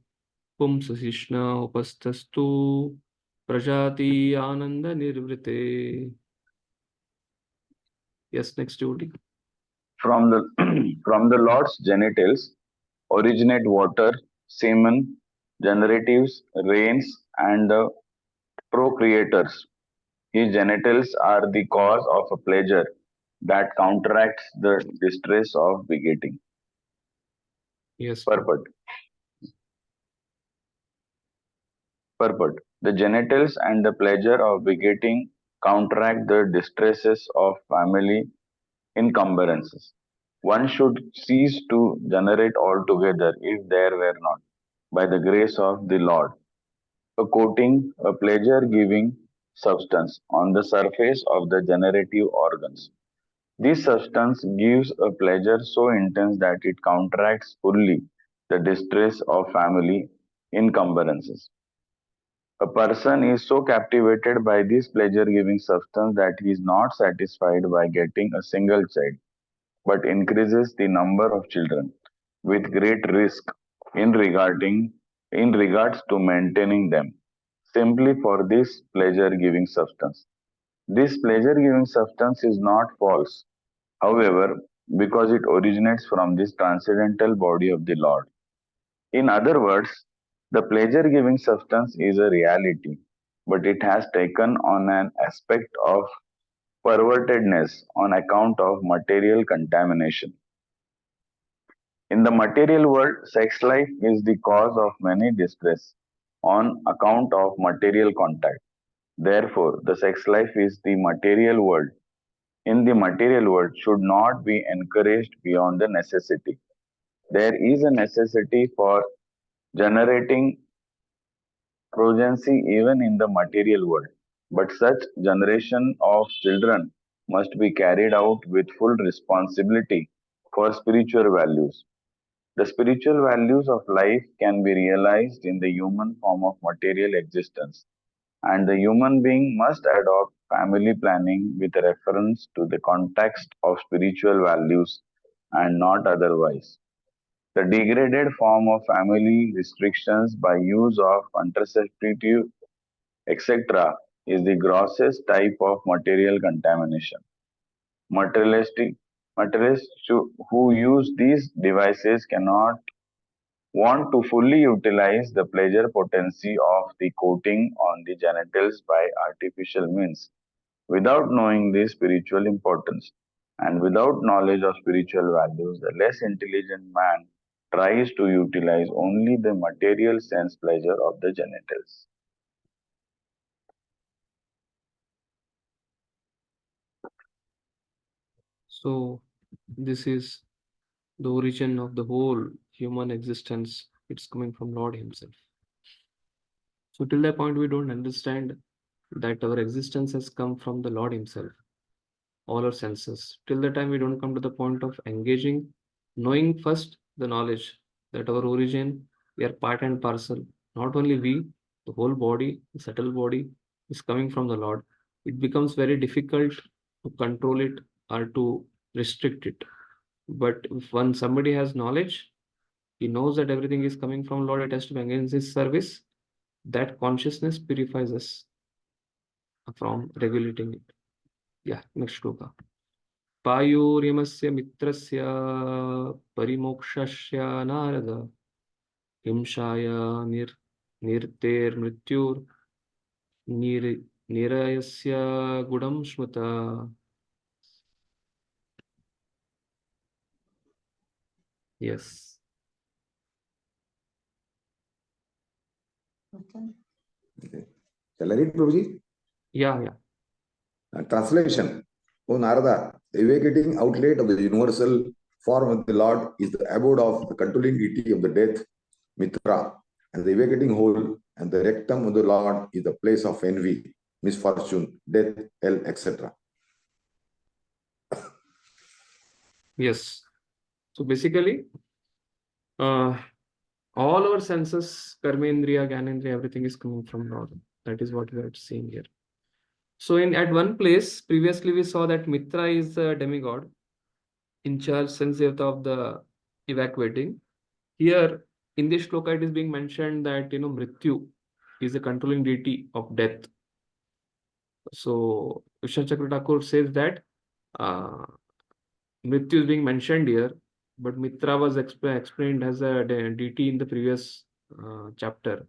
S1: pumsasishna upastastu prajati ananda nirvrite. Yes, next devotee.
S8: From the from the Lord's genitals originate water, semen, generatives, rains, and the procreators. His genitals are the cause of a pleasure that counteracts the distress of begetting.
S1: Yes.
S8: Purport. Purport. The genitals and the pleasure of begetting counteract the distresses of family encumbrances. One should cease to generate altogether if there were not, by the grace of the Lord, a coating, a pleasure giving substance on the surface of the generative organs. This substance gives a pleasure so intense that it counteracts fully the distress of family encumbrances. A person is so captivated by this pleasure giving substance that he is not satisfied by getting a single child, but increases the number of children with great risk in regards to maintaining them, simply for this pleasure giving substance. This pleasure giving substance is not false, however, because it originates from this transcendental body of the Lord. In other words, the pleasure giving substance is a reality, but it has taken on an aspect of pervertedness on account of material contamination. In the material world, sex life is the cause of many distress on account of material contact. Therefore, the sex life is the material world. In the material world should not be encouraged beyond the necessity. There is a necessity for generating progeny even in the material world, but such generation of children must be carried out with full responsibility for spiritual values. The spiritual values of life can be realized in the human form of material existence, and the human being must adopt family planning with reference to the context of spiritual values and not otherwise. The degraded form of family restrictions by use of contraceptive, etc., is the grossest type of material contamination. Materialists who use these devices cannot want to fully utilize the pleasure potency of the coating on the genitals by artificial means without knowing the spiritual importance. And without knowledge of spiritual values, the less intelligent man tries to utilize only the material sense pleasure of the genitals.
S1: So this is the origin of the whole human existence. It's coming from Lord Himself. So till that point, we don't understand that our existence has come from the Lord Himself, all our senses. Till the time we don't come to the point of engaging, knowing first the knowledge that our origin, we are part and parcel. Not only we, the whole body, the subtle body is coming from the Lord. It becomes very difficult to control it or to restrict it. But if when somebody has knowledge, he knows that everything is coming from Lord, it has to be against His service. That consciousness purifies us from regulating it. Yeah, next shloka. Payuryamasya mitrasya parimokshasya narada himshaya nirter mrityur nirayasya gudam shmuta. Yes.
S9: Okay. Shall I read, Prabhuji?
S1: Yeah.
S9: Translation. O Narada, the evacuating outlet of the universal form of the Lord is the abode of the controlling deity of the death, Mitra, and the evacuating hole and the rectum of the Lord is the place of envy, misfortune, death, hell, etc.
S1: Yes. So basically, all our senses, karmendriya, gyanendriya, everything is coming from Lord. That is what we are seeing here. So at one place, previously we saw that Mitra is the demigod in charge, sense devata of the evacuating. Here in this shloka, it is being mentioned that Mrityu is the controlling deity of death. So Vishnu Chakra Thakur says that Mrityu is being mentioned here, but Mitra was explained as a deity in the previous chapter.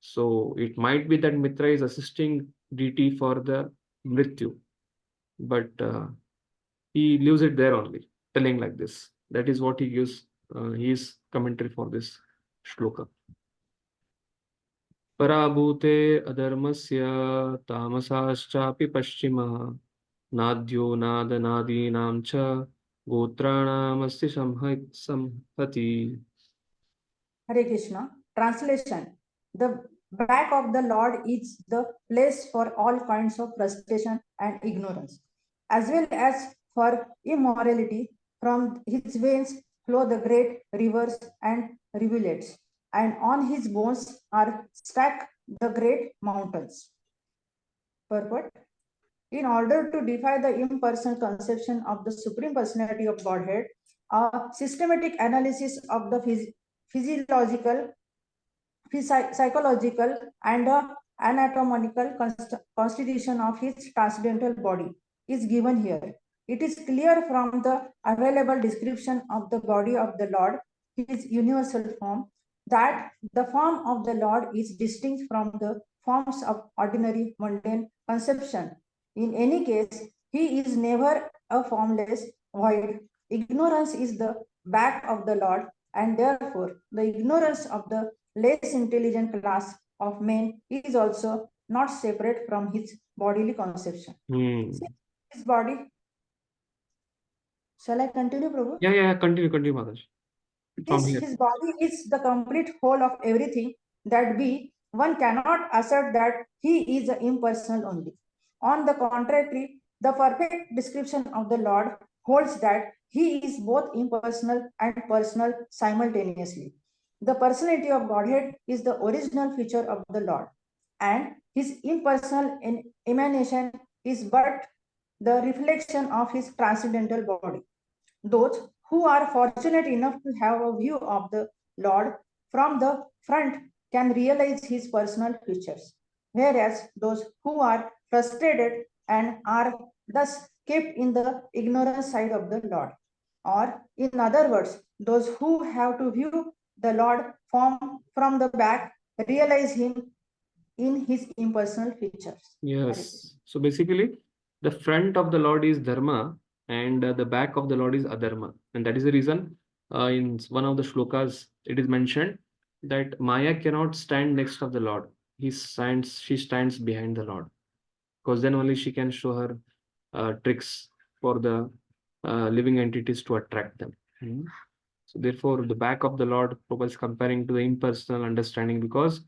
S1: So it might be that Mitra is assisting deity for the Mrityu, but he leaves it there only, telling like this. That is what he gives his commentary for this shloka. Parabhute adharmasya tamasaschapi paschima nadyo nadanadinam cha gotranam asti samhati.
S10: Hare Krishna. Translation. The back of the Lord is the place for all kinds of frustration and ignorance, as well as for immorality. From his veins flow the great rivers and rivulets, and on his bones are stacked the great mountains. Purport. In order to defy the impersonal conception of the Supreme Personality of Godhead, a systematic analysis of the physiological, psychological, and anatomical constitution of his transcendental body is given here. It is clear from the available description of the body of the Lord, his universal form, that the form of the Lord is distinct from the forms of ordinary mundane conception. In any case, he is never a formless void. Ignorance is the back of the Lord, and therefore the ignorance of the less intelligent class of men is also not separate from his bodily conception. See, his body. Shall I continue, Prabhu?
S1: Yeah, continue, Maharaj.
S10: His body is the complete whole of everything that be. One cannot assert that he is impersonal only. On the contrary, the perfect description of the Lord holds that he is both impersonal and personal simultaneously. The personality of Godhead is the original feature of the Lord, and his impersonal emanation is but the reflection of his transcendental body. Those who are fortunate enough to have a view of the Lord from the front can realize his personal features, whereas those who are frustrated and are thus kept in the ignorant side of the Lord. Or, in other words, those who have to view the Lord from the back realize him in his impersonal features.
S1: Yes. So basically, the front of the Lord is Dharma and the back of the Lord is Adharma. And that is the reason in one of the shlokas, it is mentioned that Maya cannot stand next of the Lord. She stands behind the Lord. Because then only she can show her tricks for the living entities to attract them. So therefore, the back of the Lord, Prabhupada is comparing to the impersonal understanding because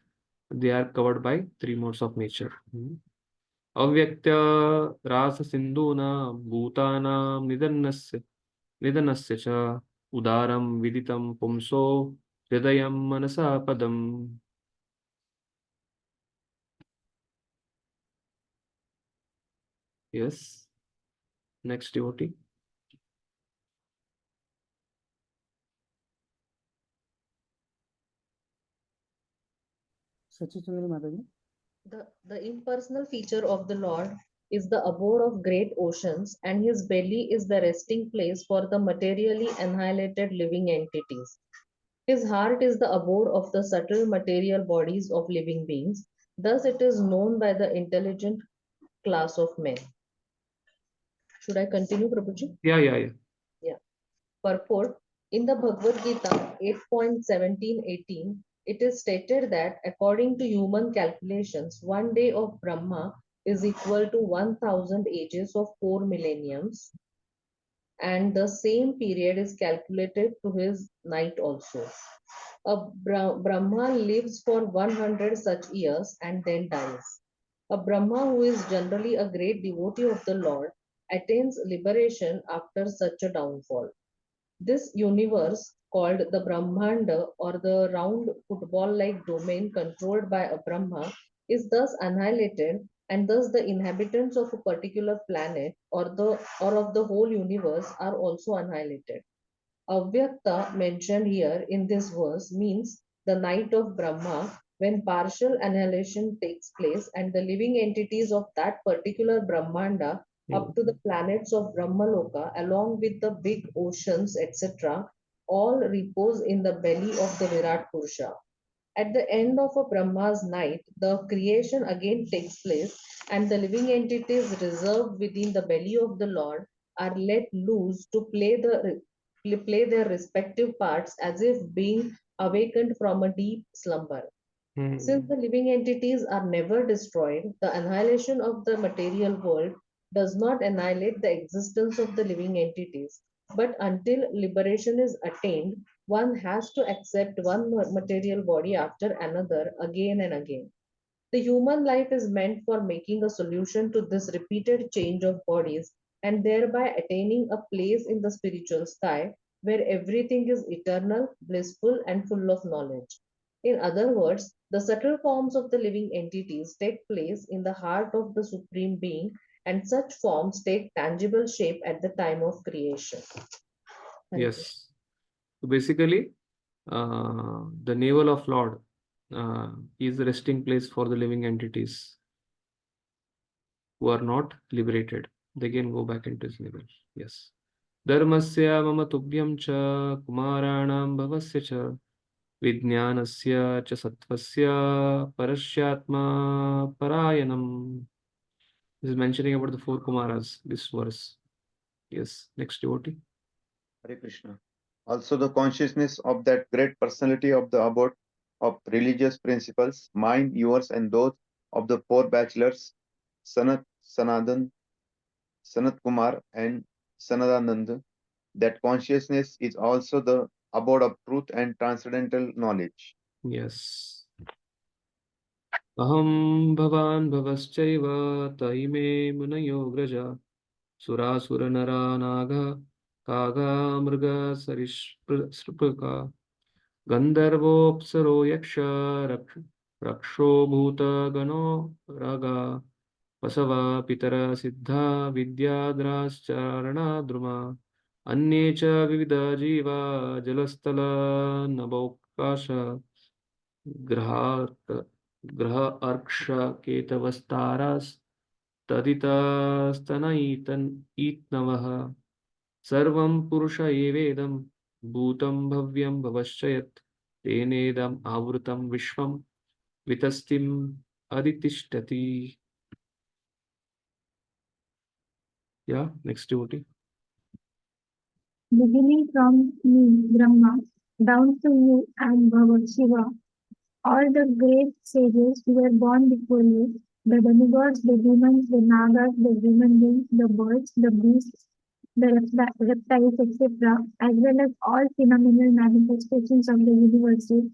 S1: they are covered by three modes of nature. Avyakta rasa sindhuna bhutanam nidanasya cha udaram viditam pumso hridayam manasa padam. Yes. Next devotee.
S11: The impersonal feature of the Lord is the abode of great oceans, and his belly is the resting place for the materially annihilated living entities. His heart is the abode of the subtle material bodies of living beings. Thus, it is known by the intelligent class of men. Should I continue, Prabhuji?
S1: Yeah.
S11: Purport. In the Bhagavad Gita 8.17-18, it is stated that according to human calculations, 1 day of Brahma is equal to 1000 ages of 4 millenniums, and the same period is calculated to his night also. A Brahma lives for 100 such years and then dies. A Brahma who is generally a great devotee of the Lord attains liberation after such a downfall. This universe, called the Brahmanda or the round football-like domain controlled by a Brahma, is thus annihilated, and thus the inhabitants of a particular planet or of the whole universe are also annihilated. Avyakta mentioned here in this verse means the night of Brahma, when partial annihilation takes place and the living entities of that particular Brahmanda up to the planets of Brahmaloka, along with the big oceans, etc., all repose in the belly of the Virat Purusha. At the end of a Brahma's night, the creation again takes place, and the living entities reserved within the belly of the Lord are let loose to play their respective parts as if being awakened from a deep slumber. Since the living entities are never destroyed, the annihilation of the material world does not annihilate the existence of the living entities. But until liberation is attained, one has to accept one material body after another again and again. The human life is meant for making a solution to this repeated change of bodies and thereby attaining a place in the spiritual sky where everything is eternal, blissful, and full of knowledge. In other words, the subtle forms of the living entities take place in the heart of the Supreme Being, and such forms take tangible shape at the time of creation.
S1: Yes. So basically, the navel of Lord is the resting place for the living entities who are not liberated. They can go back into his navel. Yes. Dharmasya mama tubhyam cha kumaranam bhavasya cha Vijnanasya cha sattvasya parashyatma parayanam. This is mentioning about the four Kumaras, this verse. Yes, next devotee.
S12: Hare Krishna. Also, the consciousness of that great personality of the abode of religious principles, mine, yours, and those of the four bachelors, Sanat, Sanatan, Sanat Kumar, and Sanadanand. That consciousness is also the abode of truth and transcendental knowledge.
S1: Yes. Aham bhavan bhavaschaiva taime munayo graja surasura nara naga kaga mriga sarishpraka gandharvopsaro yaksha raksho bhuta gano raga vasava pitara siddha vidyadrascharana druma अन्ये च विविधा जीवा जलस्थला नभोकाश ग्रह अर्क्ष केतवस्तारास तदितस्तनईतन ईत्नवः सर्वं पुरुष एवेदं भूतं भव्यं भवश्चयत् तेनेदम् आवृतं विश्वं वितस्तिम् अधितिष्ठति. Yeah, next devotee.
S13: Beginning from me, Brahma, down to you and Bhava, Shiva, all the great sages who were born before you, the demigods, the demons, the nagas, the human beings, the birds, the beasts, the reptiles, etc., as well as all phenomenal manifestations of the universes,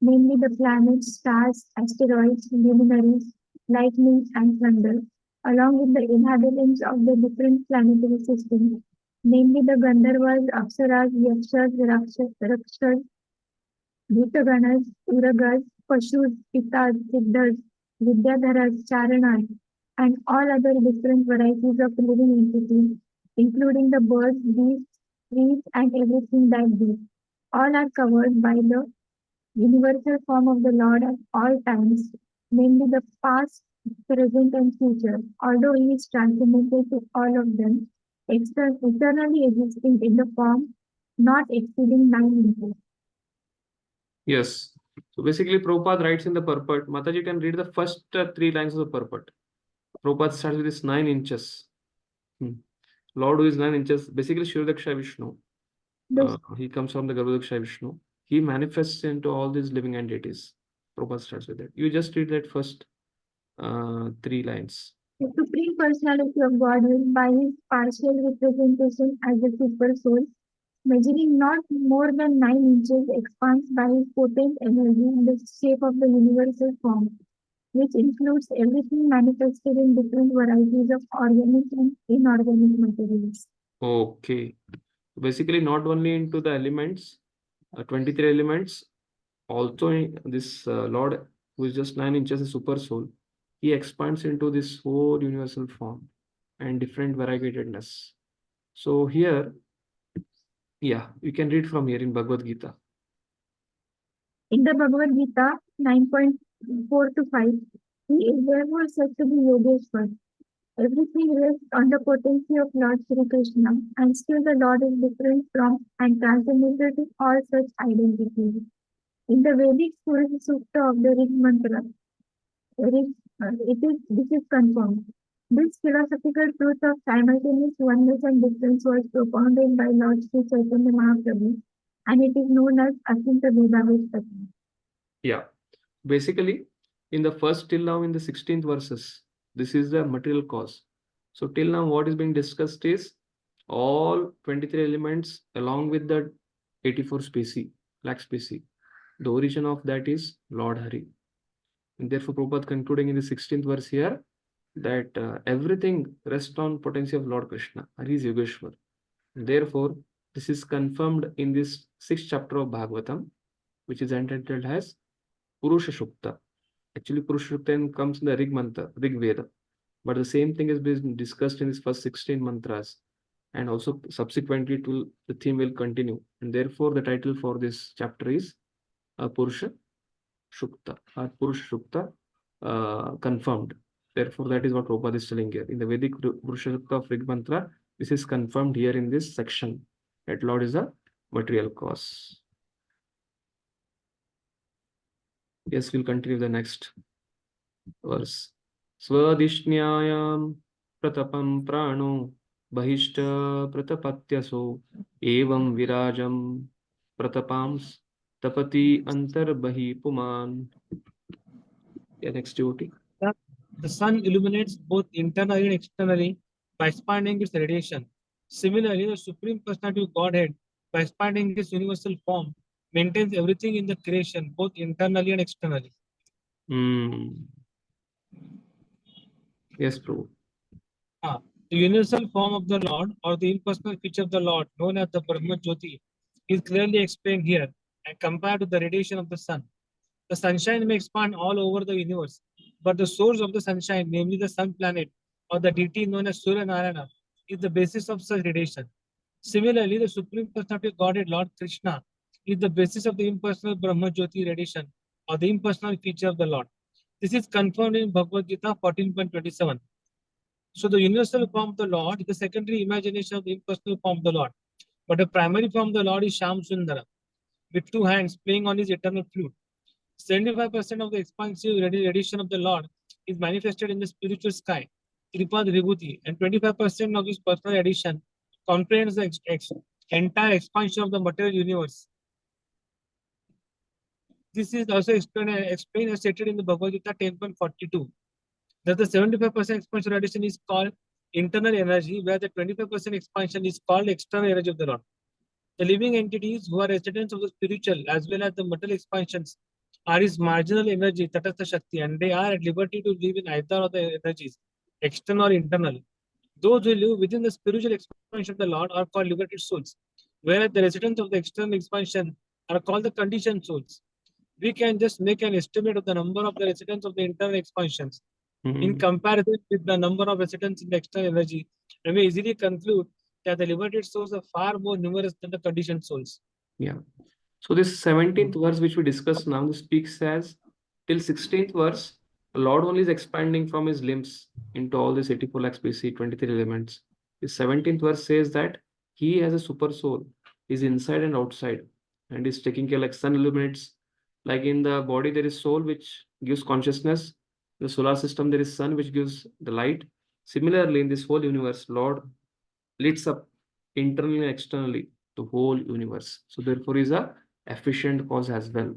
S13: namely the planets, stars, asteroids, luminaries, lightning, and thunder, along with the inhabitants of the different planetary systems, namely the Gandharvas, Apsaras, Yakshas, Rakshas, Bhutaganas, Uragas, Pashus, Pitas, Siddhas, Vidyadharas, Charanas, and all other different varieties of living entities, including the birds, beasts, trees, and everything that be. All are covered by the universal form of the Lord at all times, namely the past, present, and future, although he is transcendental to all of them, eternally existing in the form not exceeding 9 inches.
S1: Yes. So basically, Prabhupada writes in the purport. Mataji can read the first 3 lines of the purport. Prabhupada starts with this 9 inches. Lord who is 9 inches, basically Shridaksha Vishnu. He comes from the Garbhodaksha Vishnu. He manifests into all these living entities. Prabhupada starts with that. You just read that first 3 lines.
S13: The Supreme Personality of Godhead, by his partial representation as the Super Soul, measuring not more than 9 inches, expands by his potent energy in the shape of the universal form, which includes everything manifested in different varieties of organic and inorganic materials.
S1: Okay. Basically, not only into the elements, 23 elements, also in this Lord, who is just 9 inches, a super soul, he expands into this whole universal form and different variegatedness. So here, yeah, you can read from here in Bhagavad Gita.
S13: In the Bhagavad Gita 9.4 to 5, he is therefore said to be Yogeshwar. Everything rests on the potency of Lord Sri Krishna, and still the Lord is different from and transcendental to all such identities. In the Vedic Purusha Sukta of the Rig Mantra, this is confirmed. This philosophical truth of simultaneous oneness and difference was propounded by Lord Sri Chaitanya Mahaprabhu, and it is known as Acyuta Vedavestati.
S1: Yeah, basically, in the first till now in the 16th verses, this is the material cause. So till now, what is being discussed is all 23 elements along with the 84 specie, lakh specie. The origin of that is Lord Hari. And therefore, Prabhupada concluding in the 16th verse here that everything rests on potency of Lord Krishna. Hari is Yogeshwar. Therefore, this is confirmed in this 6th chapter of Bhagavatam, which is entitled as Purusha Shukta. Actually, Purusha Shukta comes in the Rig Veda. But the same thing is being discussed in these first 16 mantras. And also subsequently the theme will continue. And therefore, the title for this chapter is Purusha Shukta. Purusha Shukta confirmed. Therefore, that is what Prabhupada is telling here. In the Vedic Purusha Shukta of Rig Mantra, this is confirmed here in this section. That Lord is a material cause. Yes, we'll continue the next verse. Swadishnyayam pratapam prano bahishta pratapatyaso evam virajam pratapams tapati antar bahi puman. Yeah, next devotee.
S14: The sun illuminates both internally and externally by expanding its radiation. Similarly, the Supreme Personality of Godhead, by expanding its universal form, maintains everything in the creation, both internally and externally.
S1: Yes, Prabhu.
S14: The universal form of the Lord, or the impersonal feature of the Lord, known as the Brahma Jyoti, is clearly explained here and compared to the radiation of the sun. The sunshine may expand all over the universe, but the source of the sunshine, namely the sun planet or the deity known as Surya Narayana, is the basis of such radiation. Similarly, the Supreme Personality of Godhead, Lord Krishna, is the basis of the impersonal Brahma Jyoti radiation or the impersonal feature of the Lord. This is confirmed in Bhagavad Gita 14.27. So the universal form of the Lord is the secondary imagination of the impersonal form of the Lord. But the primary form of the Lord is Sham Sundara, with two hands playing on his eternal flute. 75% of the expansive radiation of the Lord is manifested in the spiritual sky, Tripad Vibhuti, and 25% of his personal radiation comprehends the entire expansion of the material universe. This is also explained and stated in the Bhagavad Gita 10.42. That the 75% expansion radiation is called internal energy, where the 25% expansion is called external energy of the Lord. The living entities who are residents of the spiritual as well as the material expansions are his marginal energy, Tatastha Shakti, and they are at liberty to live in either of the energies, external or internal. Those who live within the spiritual expansion of the Lord are called liberated souls, whereas the residents of the external expansion are called the conditioned souls. We can just make an estimate of the number of the residents of the internal expansions in comparison with the number of residents in the external energy, and we easily conclude that the liberated souls are far more numerous than the conditioned souls.
S1: Yeah. So this 17th verse which we discussed now speaks as till 16th verse, the Lord only is expanding from his limbs into all these 84 lakhs BC, 23 elements. The 17th verse says that he has a super soul, is inside and outside, and is taking care like sun illuminates. Like in the body, there is soul which gives consciousness. In the solar system, there is sun which gives the light. Similarly, in this whole universe, Lord lights up internally and externally the whole universe. So therefore, is a efficient cause as well.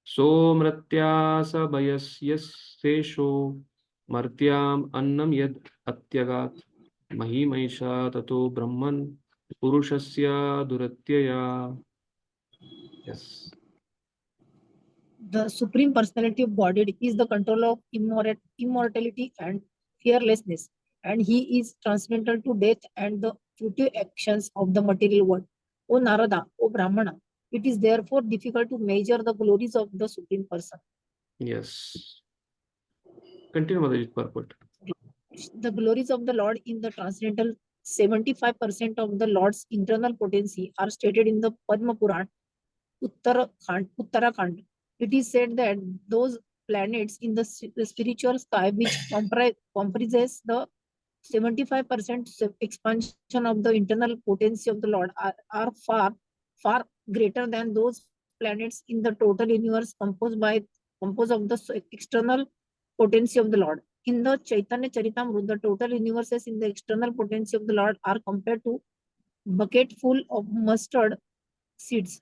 S1: So mratyasa bayasya martyam annam yad atyagat mahimaisha tato brahman purushasya duratyaya. Yes.
S5: The Supreme Personality of Godhead is the controller of immortality and fearlessness, and he is transcendental to death and the future actions of the material world. O Narada, O Brahmana, it is therefore difficult to measure the glories of the Supreme Person.
S1: Yes. Continue, Motherji, purport.
S5: The glories of the Lord in the transcendental 75% of the Lord's internal potency are stated in the Padma Puran, Uttarakhand. It is said that those planets in the spiritual sky which comprises the 75% expansion of the internal potency of the Lord are far greater than those planets in the total universe composed of the external potency of the Lord. In the Chaitanya Charitamrita, the total universes in the external potency of the Lord are compared to bucket full of mustard seeds.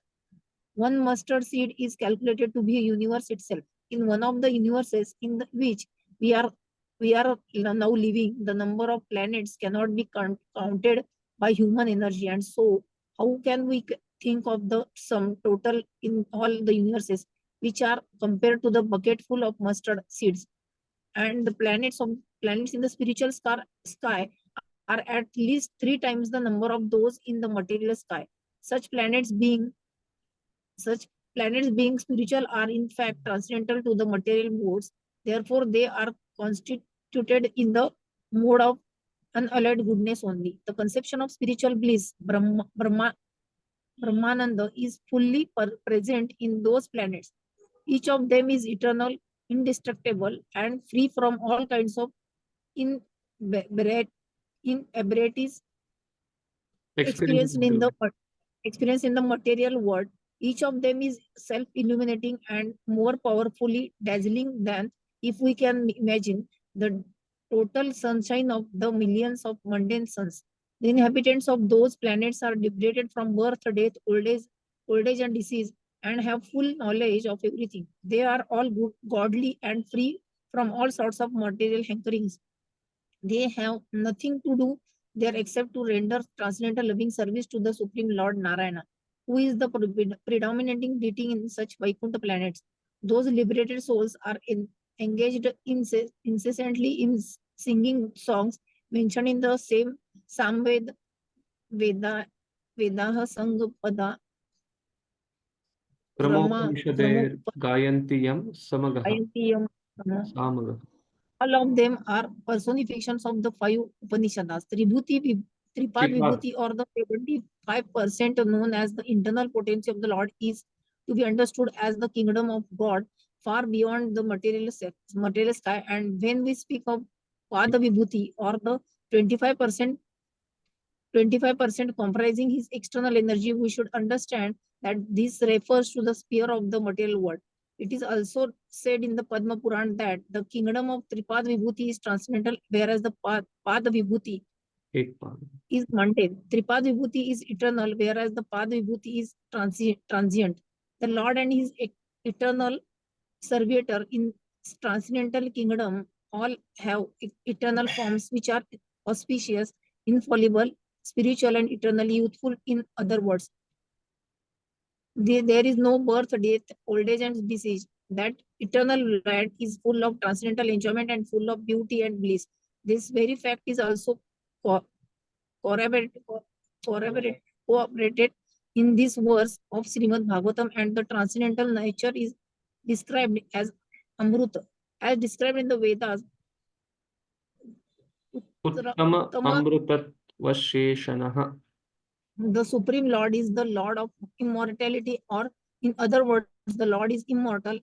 S5: One mustard seed is calculated to be a universe itself. In one of the universes in which we are now living, the number of planets cannot be counted by human energy, and so how can we think of the sum total in all the universes which are compared to the bucket full of mustard seeds? And the planets in the spiritual sky are at least 3 times the number of those in the material sky. Such planets being spiritual are in fact transcendental to the material modes. Therefore, they are constituted in the mode of unalloyed goodness only. The conception of spiritual bliss, Brahmananda, is fully present in those planets. Each of them is eternal, indestructible, and free from all kinds of inebrities experienced in the material world.
S15: Each of them is self-illuminating and more powerfully dazzling than if we can imagine the total sunshine of the millions of mundane suns. The inhabitants of those planets are liberated from birth, death, old age and disease, and have full knowledge of everything. They are all good, godly, and free from all sorts of material hankerings. They have nothing to do there except to render transcendental loving service to the Supreme Lord Narayana, who is the predominating deity in such Vaikuntha planets. Those liberated souls are engaged incessantly in singing songs mentioned in the same Samved Vedaha Sangpada
S1: Brahmopanishade Gayantiyam Samagaha. Samagaha.
S15: All of them are personifications of the 5 Upanishads. Tripad Vibhuti, or the 75% known as the internal potency of the Lord, is to be understood as the kingdom of God far beyond the material sky. And when we speak of Pada Vibhuti, or the 25% comprising his external energy, we should understand that this refers to the sphere of the material world. It is also said in the Padma Puran that the kingdom of Tripad Vibhuti is transcendental, whereas the Pada Vibhuti is mundane. Tripad Vibhuti is eternal, whereas the Pada Vibhuti is transient. The Lord and his eternal servitor in transcendental kingdom all have eternal forms which are auspicious, infallible, spiritual, and eternally youthful. In other words, there is no birth, death, old age, and disease. That eternal land is full of transcendental enjoyment and full of beauty and bliss. This very fact is also corroborated in this verse of Srimad Bhagavatam, and the transcendental nature is described as Amruta, as described in the Vedas.
S1: Uttama Amrutatva.
S15: The Supreme Lord is the Lord of immortality, or in other words, the Lord is immortal,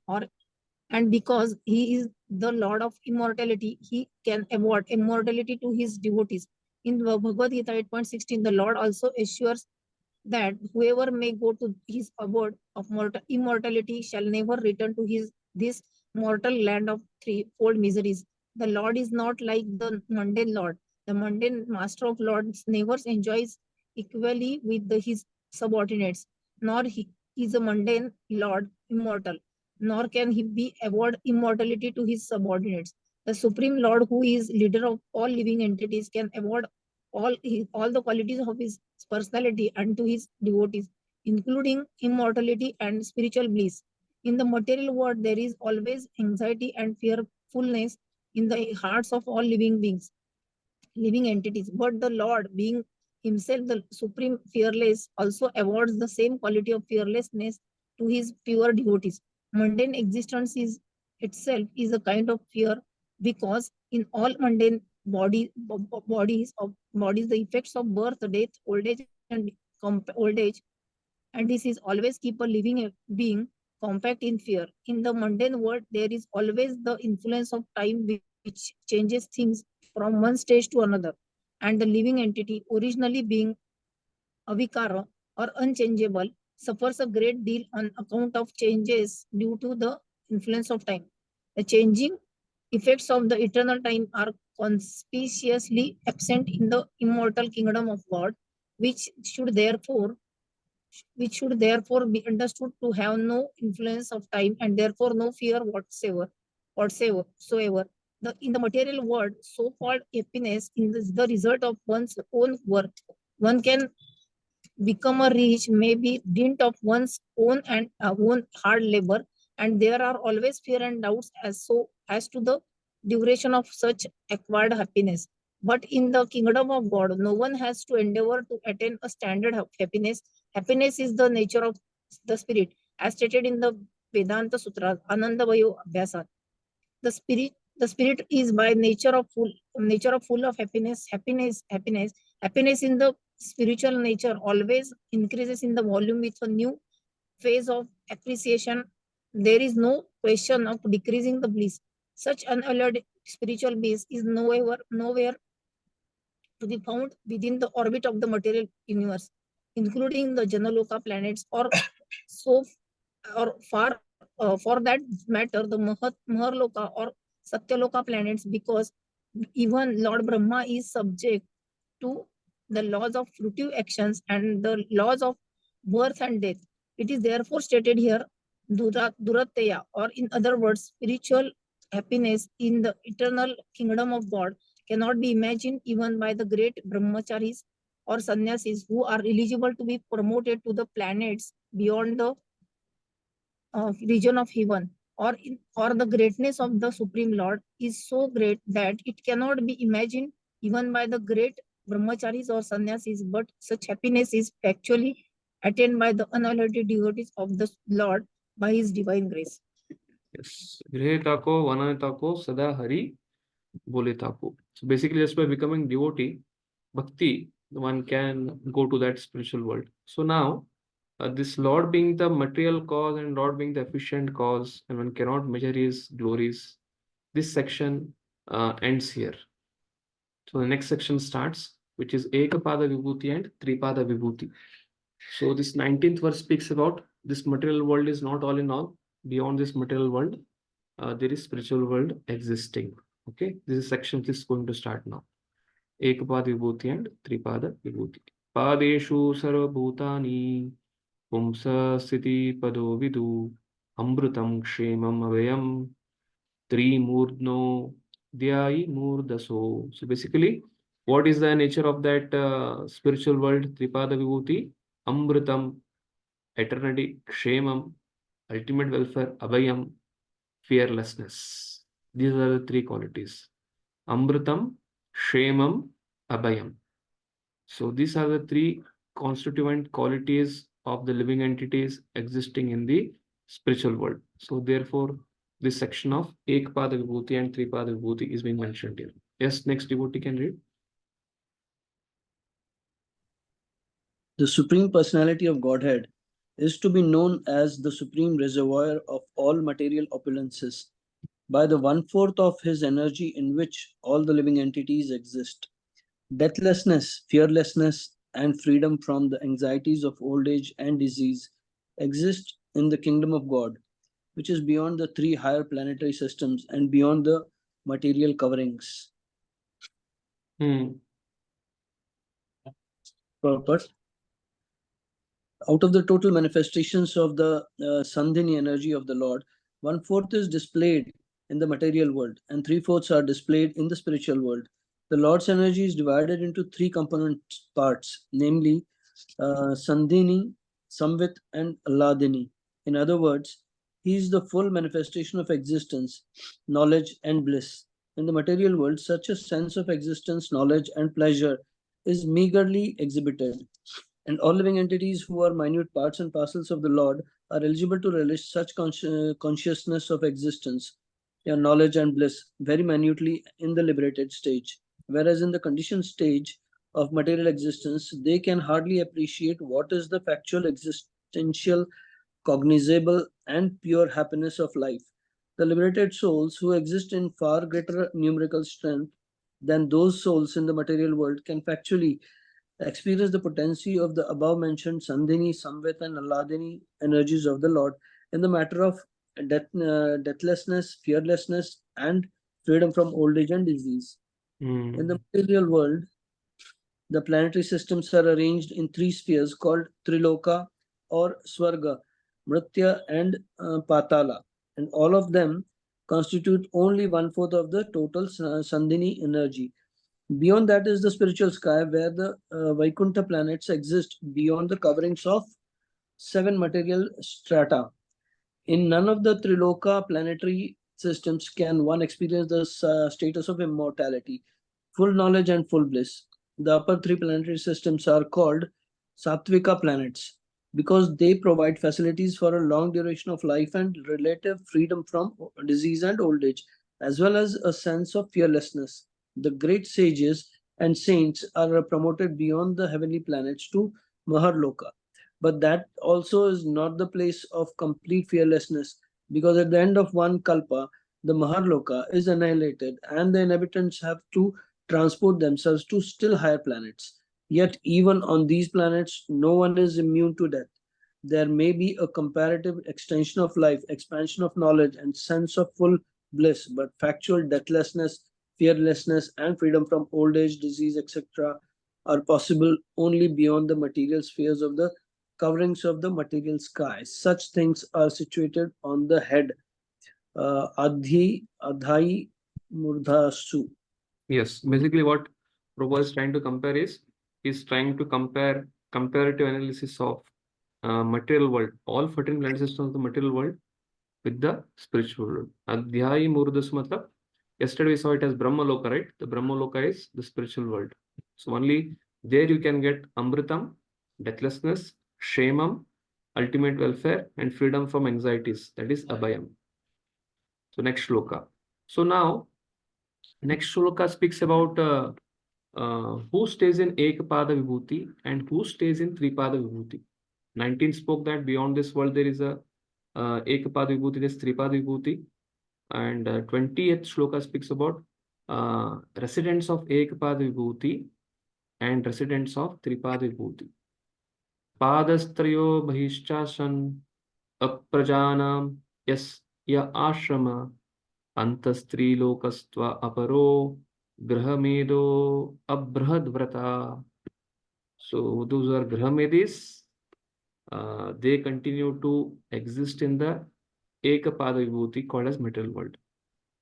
S15: and because he is the Lord of immortality, he can award immortality to his devotees. In Bhagavad Gita 8.16, the Lord also assures that whoever may go to his abode of immortality shall never return to this mortal land of threefold miseries. The Lord is not like the mundane Lord. The mundane master of lords never enjoys equally with his subordinates, nor he is a mundane Lord immortal, nor can he be award immortality to his subordinates. The Supreme Lord, who is leader of all living entities, can award all the qualities of his personality unto his devotees, including immortality and spiritual bliss. In the material world, there is always anxiety and fearfulness in the hearts of all living beings, living entities. But the Lord, being himself the supreme fearless, also awards the same quality of fearlessness to his pure devotees. Mundane existence itself is a kind of fear, because in all mundane bodies, the effects of birth, death, old age, and this is always keep a living being compact in fear. In the mundane world, there is always the influence of time which changes things from one stage to another, and the living entity, originally being avikara or unchangeable, suffers a great deal on account of changes due to the influence of time. The changing effects of the eternal time are conspicuously absent in the immortal kingdom of God, which should therefore be understood to have no influence of time, and therefore no fear whatsoever. In the material world, so-called happiness is the result of one's own worth. One can become a rich may be dint of one's own hard labor, and there are always fear and doubts as to the duration of such acquired happiness. But in the kingdom of God, no one has to endeavor to attain a standard of happiness. Happiness is the nature of the spirit, as stated in the Vedanta Sutras, Ananda Vayo Abhyasa. The spirit is by nature full of happiness. Happiness in the spiritual nature always increases in the volume with a new phase of appreciation. There is no question of decreasing the bliss. Such unalloyed spiritual bliss is nowhere to be found within the orbit of the material universe, including the Janaloka planets or So, or for that matter, the Maharloka or Satyaloka planets, because even Lord Brahma is subject to the laws of fruitive actions and the laws of birth and death. It is therefore stated here, Durateya, or in other words, spiritual happiness in the eternal kingdom of God cannot be imagined even by the great brahmacharis or sannyasis who are eligible to be promoted to the planets beyond the region of heaven, or the greatness of the Supreme Lord is so great that it cannot be imagined even by the great brahmacharis or sannyasis, but such happiness is actually attained by the unaltered devotees of the Lord by his divine grace.
S1: Yes. Grihe tako, vanane tako, sada hari bole tako. So basically, just by becoming devotee, bhakti, one can go to that spiritual world. So now, this Lord being the material cause and Lord being the efficient cause, and one cannot measure his glories, this section ends here. So the next section starts, which is Ekapada Vibhuti and Tripada Vibhuti. So this 19th verse speaks about this material world is not all in all. Beyond this material world, there is spiritual world existing. Okay, this is section which is going to start now. Ekapada Vibhuti and Tripada Vibhuti. Padeshu sarvabhutani pumsa sthiti pado vidu amrutam kshemam avayam trimurdno dhyai murdaso. So basically, what is the nature of that spiritual world? Tripada Vibhuti, Amritam, eternity, Kshemam, ultimate welfare, Abhayam, fearlessness. These are the three qualities. Amritam, Kshemam, Abhayam. So these are the three constituent qualities of the living entities existing in the spiritual world. So therefore, this section of Ekpada Vibhuti and Tripada Vibhuti is being mentioned here. Yes, next devotee can read.
S16: The Supreme Personality of Godhead is to be known as the supreme reservoir of all material opulences by the 1/4 of his energy in which all the living entities exist. Deathlessness, fearlessness, and freedom from the anxieties of old age and disease exist in the kingdom of God, which is beyond the 3 higher planetary systems and beyond the material coverings. Purport. Out of the total manifestations of the Sandhini energy of the Lord, 1/4 is displayed in the material world and 3/4 are displayed in the spiritual world. The Lord's energy is divided into 3 component parts, namely Sandhini, Samvit, and Alladini. In other words, he is the full manifestation of existence, knowledge, and bliss. In the material world, such a sense of existence, knowledge, and pleasure is meagerly exhibited, and all living entities who are minute parts and parcels of the Lord are eligible to relish such consciousness of existence, knowledge, and bliss very minutely in the liberated stage. Whereas in the conditioned stage of material existence, they can hardly appreciate what is the factual, existential, cognizable, and pure happiness of life. The liberated souls who exist in far greater numerical strength than those souls in the material world can factually experience the potency of the above mentioned Sandhini, Samvit, and Alladini energies of the Lord in the matter of deathlessness, fearlessness, and freedom from old age and disease. In the material world, the planetary systems are arranged in 3 spheres called Triloka or Swarga, Mritya, and Patala, and all of them constitute only 1/4 of the total Sandhini energy. Beyond that is the spiritual sky, where the Vaikuntha planets exist beyond the coverings of 7 material strata. In none of the Triloka planetary systems can one experience the status of immortality, full knowledge, and full bliss. The upper 3 planetary systems are called Sattvika planets because they provide facilities for a long duration of life and relative freedom from disease and old age, as well as a sense of fearlessness. The great sages and saints are promoted beyond the heavenly planets to Maharloka. But that also is not the place of complete fearlessness, because at the end of one kalpa, the Maharloka is annihilated and the inhabitants have to transport themselves to still higher planets. Yet even on these planets, no one is immune to death. there may be a comparative extension of life, expansion of knowledge, and sense of full bliss, but factual deathlessness, fearlessness, and freedom from old age, disease, etc., are possible only beyond the material spheres of the coverings of the material sky. Such things are situated on the head, adhai murdhasu.
S1: Yes, basically what Prabhupada is trying to compare is, he's trying to compare comparative analysis of material world, all 14 planet systems of the material world with the spiritual world. Adhyai Murdus matlab, yesterday we saw it as Brahma Loka, right? The Brahma Loka is the spiritual world. So only there you can get Amritam, deathlessness, Shemam, ultimate welfare, and freedom from anxieties. That is Abhayam. So next shloka. So now, next shloka speaks about who stays in Ekapada Vibhuti and who stays in Tripada Vibhuti. 19 spoke that beyond this world there is a Ekapada Vibhuti, there is Tripada Vibhuti. And 20th shloka speaks about residents of Ekapada Vibhuti and residents of Tripada Vibhuti. Padastrayo Bhishchasan Aprajanam Yas Ya Ashrama Antastri Lokastva Aparo Grahamedo Abrahadvrata. So those who are Grahamedis, they continue to exist in the Ekapada Vibhuti called as material world.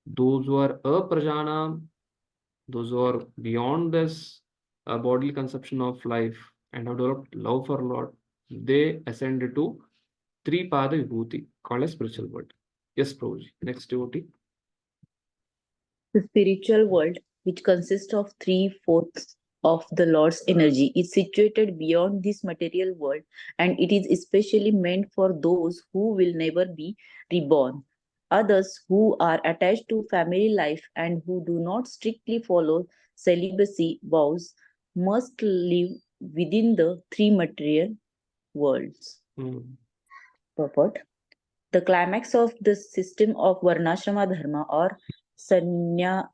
S1: Those who are Aprajana, those who are beyond this bodily conception of life and have developed love for Lord, they ascend to Tripada Vibhuti called as spiritual world. Yes, Prabhuji. Next devotee.
S17: The spiritual world, which consists of 3/4 of the Lord's energy, is situated beyond this material world, and it is especially meant for those who will never be reborn. Others who are attached to family life and who do not strictly follow celibacy vows must live within the 3 material worlds. Purport. The climax of the system of Varnashrama Dharma or Sanatan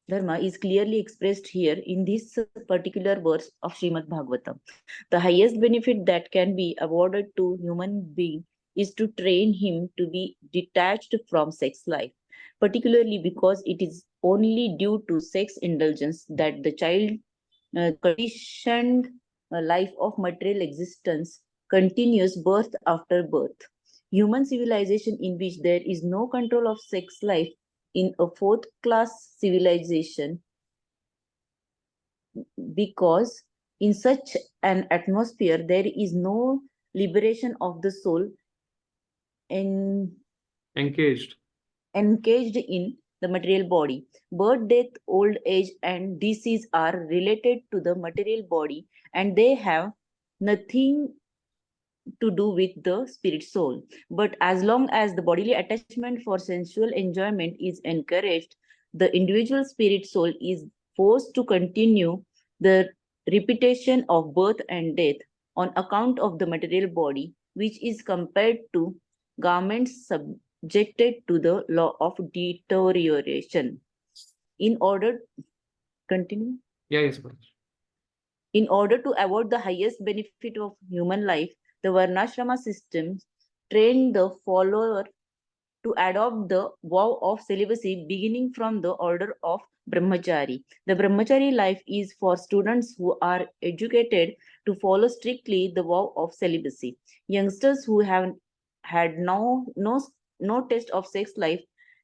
S17: Dharma is clearly expressed here in this particular verse of Srimad Bhagavatam. The highest benefit that can be awarded to human being is to train him to be detached from sex life, particularly because it is only due to sex indulgence that the child conditioned life of material existence continues birth after birth. Human civilization in which there is no control of sex life in a 4th class civilization, because in such an atmosphere there is no liberation of the soul
S1: Engaged
S17: in the material body. Birth, death, old age, and disease are related to the material body, and they have nothing to do with the spirit soul. But as long as the bodily attachment for sensual enjoyment is encouraged, the individual spirit soul is forced to continue the repetition of birth and death on account of the material body, which is compared to garments subjected to the law of deterioration. In order, continue.
S1: Yeah, yes,
S17: In order to avoid the highest benefit of human life, the Varnashrama system trained the follower to adopt the vow of celibacy beginning from the order of Brahmachari. The Brahmachari life is for students who are educated to follow strictly the vow of celibacy. Youngsters who have had no taste of sex life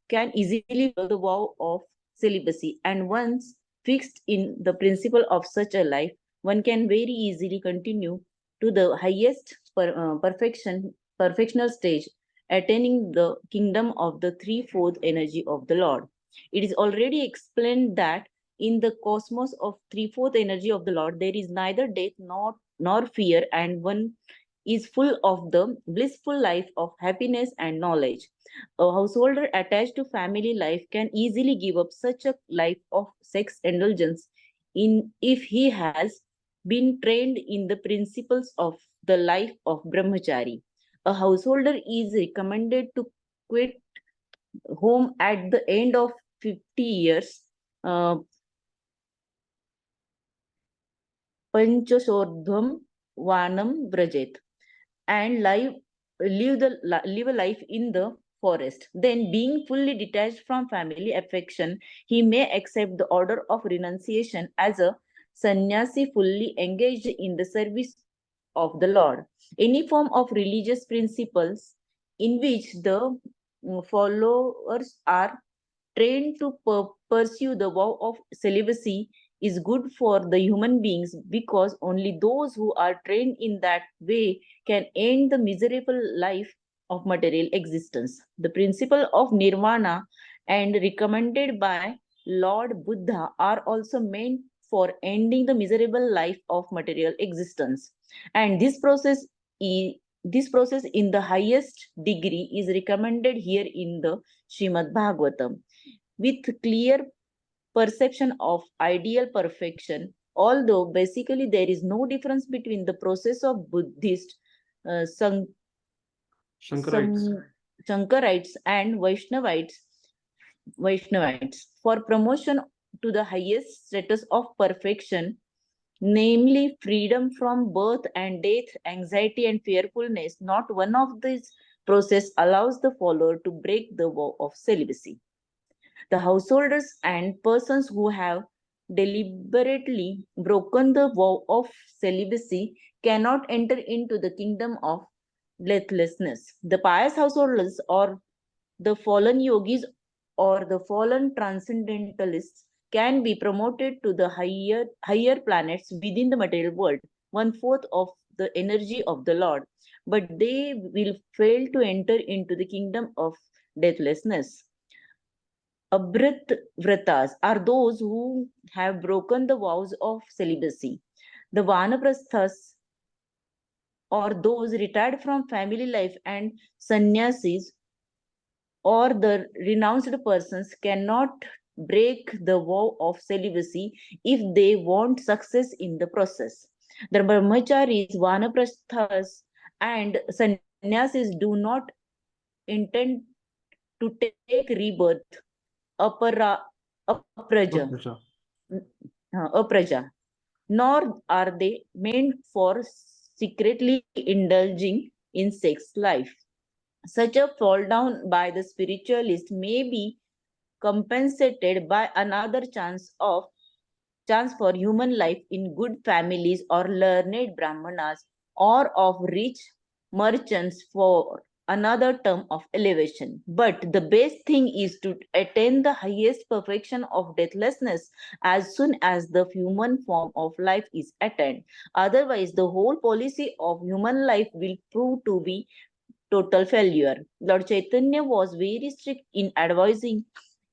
S17: can easily follow the vow of celibacy, and once fixed in the principle of such a life, one can very easily continue to the highest perfectional stage, attaining the kingdom of the 3/4 energy of the Lord. It is already explained that in the cosmos of 3/4 energy of the Lord, there is neither death nor fear, and one is full of the blissful life of happiness and knowledge. A householder attached to family life can easily give up such a life of sex indulgence if he has been trained in the principles of the life of Brahmachari. A householder is recommended to quit home at the end of 50 years. Panchashodhvam vanam vrajet, and live a life in the forest. Then, being fully detached from family affection, he may accept the order of renunciation as a sannyasi fully engaged in the service of the Lord. Any form of religious principles in which the followers are trained to pursue the vow of celibacy is good for the human beings, because only those who are trained in that way can end the miserable life of material existence. The principle of nirvana and recommended by Lord Buddha are also meant for ending the miserable life of material existence. And this process in the highest degree is recommended here in the Srimad Bhagavatam. With clear perception of ideal perfection, although basically there is no difference between the process of Buddhist
S1: Shankarites.
S17: Shankarites and Vaishnavites for promotion to the highest status of perfection, namely freedom from birth and death, anxiety and fearfulness. Not one of these process allows the follower to break the vow of celibacy. The householders and persons who have deliberately broken the vow of celibacy cannot enter into the kingdom of deathlessness. The pious householders or the fallen yogis or the fallen transcendentalists can be promoted to the higher planets within the material world, 1/4 of the energy of the Lord, but they will fail to enter into the kingdom of deathlessness. Abrit vratas are those who have broken the vows of celibacy. The vanaprasthas, or those retired from family life, and sannyasis, or the renounced persons, cannot break the vow of celibacy if they want success in the process. The brahmacharis, vanaprasthas, and sannyasis do not intend to take rebirth, apraja, nor are they meant for secretly indulging in sex life. Such a fall down by the spiritualist may be compensated by another chance for human life in good families or learned brahmanas, or of rich merchants for another term of elevation. But the best thing is to attain the highest perfection of deathlessness as soon as the human form of life is attained. Otherwise, the whole policy of human life will prove to be total failure. Lord Chaitanya was very strict in advising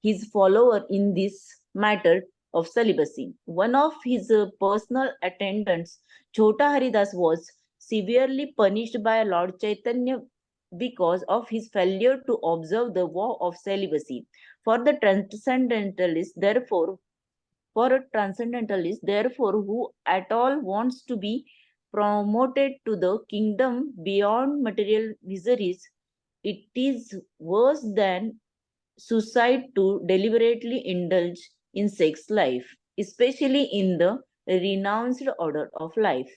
S17: his follower in this matter of celibacy. One of his personal attendants, Chota Haridas, was severely punished by Lord Chaitanya because of his failure to observe the vow of celibacy. For a transcendentalist, therefore, who at all wants to be promoted to the kingdom beyond material miseries, it is worse than suicide to deliberately indulge in sex life, especially in the renounced order of life.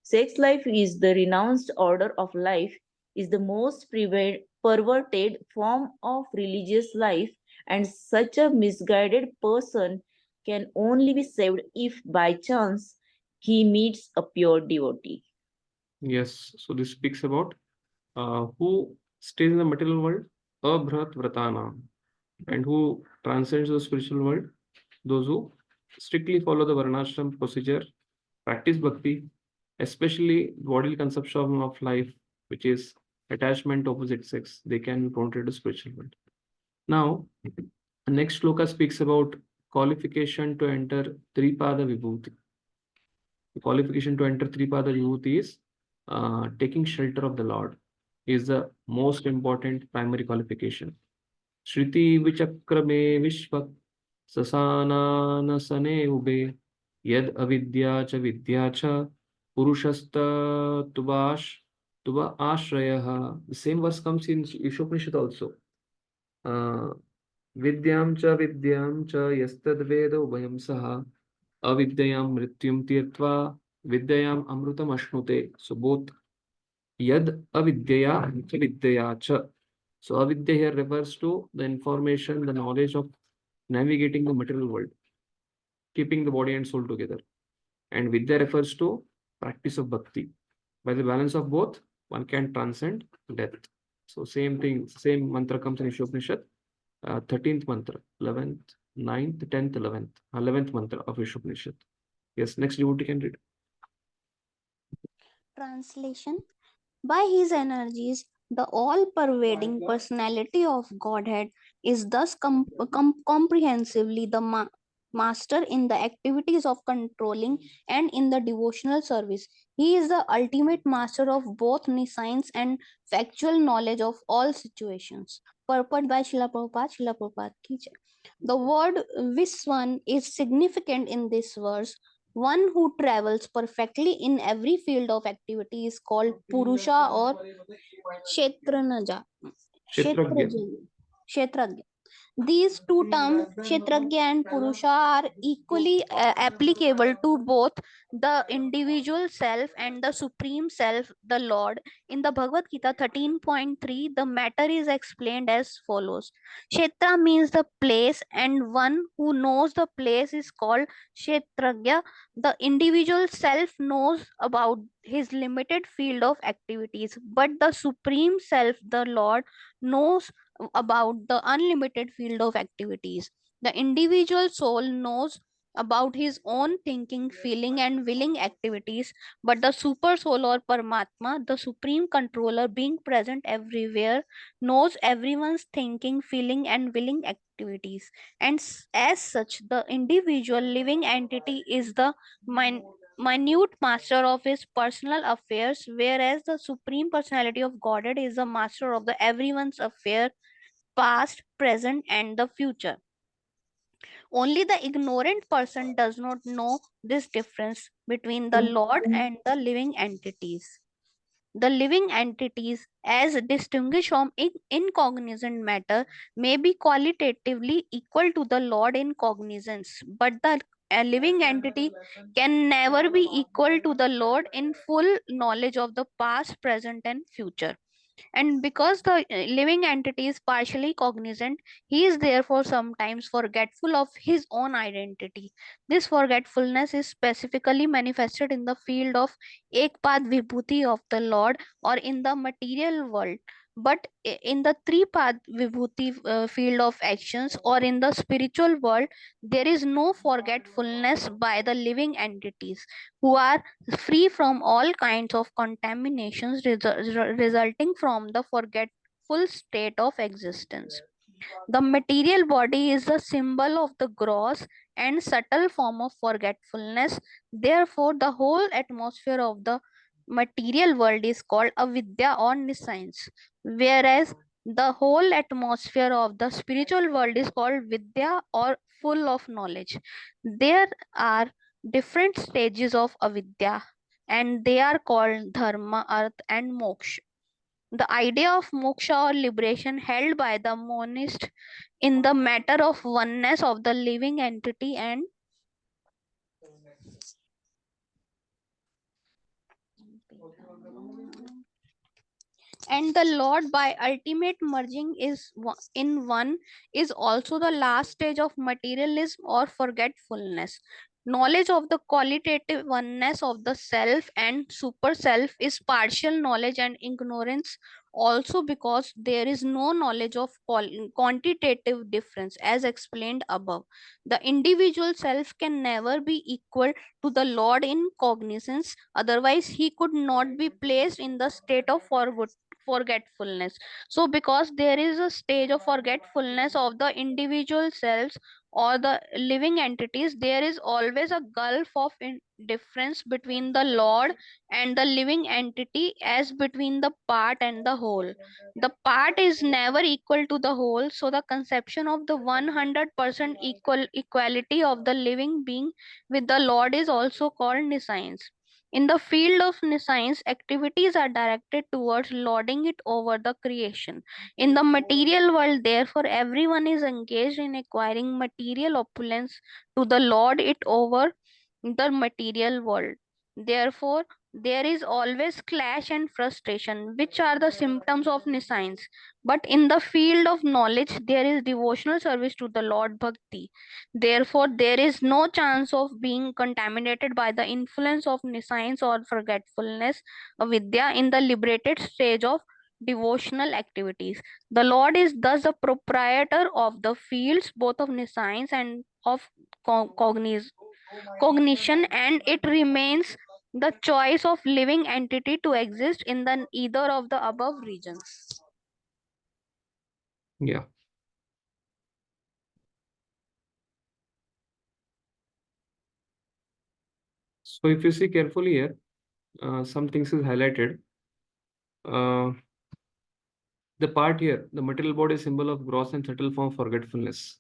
S17: Sex life is the renounced order of life, is the most perverted form of religious life, and such a misguided person can only be saved if by chance he meets a pure devotee.
S1: Yes, so this speaks about who stays in the material world, abhrat vratana, and who transcends the spiritual world, those who strictly follow the varnashram procedure, practice bhakti, especially bodily conception of life, which is attachment to opposite sex, they can be promoted to spiritual world. Now, the next shloka speaks about qualification to enter Tripada Vibhuti. The qualification to enter Tripada Vibhuti is taking shelter of the Lord is the most important primary qualification. Shriti vichakrame vishvak sasana sane ube yad avidya cha vidya cha purushasta tuba ashrayaha. The same verse comes in Ishopanishad also. Vidyam cha yastad veda ubhayam saha avidyam mrityum tirtva Vidyayam amrutam ashnute. So both yad avidyaya and vidyaya cha. So avidya here refers to the information, the knowledge of navigating the material world, keeping the body and soul together. And vidya refers to practice of bhakti. By the balance of both, one can transcend death. So same thing, same mantra comes in Ishopanishad, 13th mantra, 11th, 9th, 10th, 11th, 11th mantra of Ishopanishad. Yes, next devotee can read.
S18: Translation. By his energies, the all-pervading personality of Godhead is thus comprehensively the master in the activities of controlling and in the devotional service. He is the ultimate master of both nescience and factual knowledge of all situations. Purport by Srila Prabhupada, Srila Prabhupada ki jai. The word Viswan is significant in this verse. One who travels perfectly in every field of activity is called Purusha or Kshetranaja. Kshetragya. These two terms, Kshetragya and Purusha, are equally applicable to both the individual self and the supreme self, the Lord. In the Bhagavad Gita 13.3, the matter is explained as follows. Kshetra means the place, and one who knows the place is called Kshetragya. The individual self knows about his limited field of activities, but the supreme self, the Lord, knows about the unlimited field of activities. The individual soul knows about his own thinking, feeling, and willing activities, but the super soul or Paramatma, the supreme controller being present everywhere, knows everyone's thinking, feeling, and willing activities. And as such, the individual living entity is the minute master of his personal affairs, whereas the supreme personality of Godhead is the master of the everyone's affair, past, present, and the future. Only the ignorant person does not know this difference between the Lord and the living entities. The living entities, as distinguished from incognizant matter, may be qualitatively equal to the Lord in cognizance, but the living entity can never be equal to the Lord in full knowledge of the past, present, and future. And because the living entity is partially cognizant, he is therefore sometimes forgetful of his own identity. This forgetfulness is specifically manifested in the field of Ekpad Vibhuti of the Lord or in the material world. But in the three-path vibhuti field of actions or in the spiritual world, there is no forgetfulness by the living entities, who are free from all kinds of contaminations resulting from the forgetful state of existence. The material body is the symbol of the gross and subtle form of forgetfulness. Therefore, the whole atmosphere of the material world is called avidya or nescience, whereas the whole atmosphere of the spiritual world is called vidya or full of knowledge. There are different stages of avidya, and they are called dharma, arth, and moksha. The idea of moksha or liberation held by the monist in the matter of oneness of the living entity and the Lord by ultimate merging in one is also the last stage of materialism or forgetfulness. Knowledge of the qualitative oneness of the self and super self is partial knowledge and ignorance also, because there is no knowledge of quantitative difference as explained above. The individual self can never be equal to the Lord in cognizance, otherwise he could not be placed in the state of forgetfulness. So because there is a stage of forgetfulness of the individual selves or the living entities, there is always a gulf of difference between the Lord and the living entity, as between the part and the whole. The part is never equal to the whole, so the conception of the 100% equality of the living being with the Lord is also called nescience. In the field of nescience, activities are directed towards lording it over the creation. In the material world, therefore, everyone is engaged in acquiring material opulence to the lord it over the material world. Therefore, there is always clash and frustration, which are the symptoms of nescience. But in the field of knowledge, there is devotional service to the Lord Bhakti. Therefore, there is no chance of being contaminated by the influence of nescience or forgetfulness, avidya, in the liberated stage of devotional activities. The Lord is thus the proprietor of the fields both of nescience and of cognition, and it remains the choice of living entity to exist in the either of the above regions.
S1: Yeah. So if you see carefully here, some things is highlighted. The part here, the material body is symbol of gross and subtle form of forgetfulness.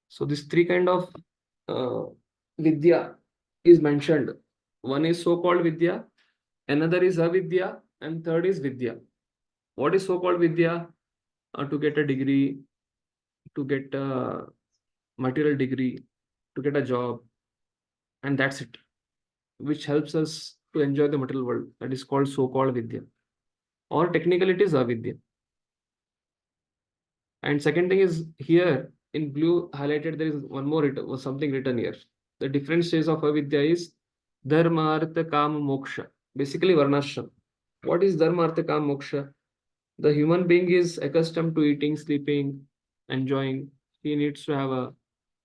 S1: So this three kind of vidya is mentioned. One is so-called vidya, another is avidya, and third is vidya. What is so-called vidya? To get a degree, to get a material degree, to get a job, and that's it, which helps us to enjoy the material world. That is called so-called vidya. Or technically it is avidya. And second thing is here in blue highlighted, there is one more something written here. The different stages of avidya is dharma, artha, kama, moksha. Basically varnashram. What is dharma, artha, kama, moksha? The human being is accustomed to eating, sleeping, enjoying. He needs to have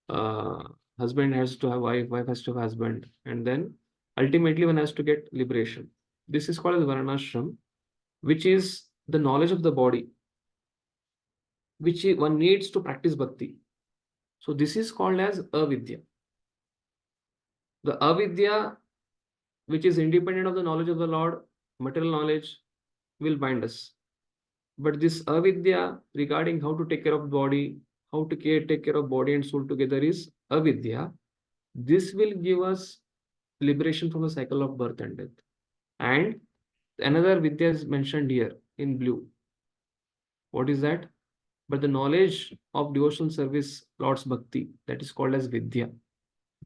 S1: a husband has to have wife, wife has to have husband, and then ultimately one has to get liberation. This is called as varnashram, which is the knowledge of the body, which one needs to practice bhakti. So this is called as avidya. The avidya, which is independent of the knowledge of the Lord, material knowledge, will bind us. But this avidya regarding how to take care of body, how to take care of body and soul together is avidya. This will give us liberation from the cycle of birth and death. And another vidya is mentioned here in blue. What is that? But the knowledge of devotional service, Lord's bhakti, that is called as vidya.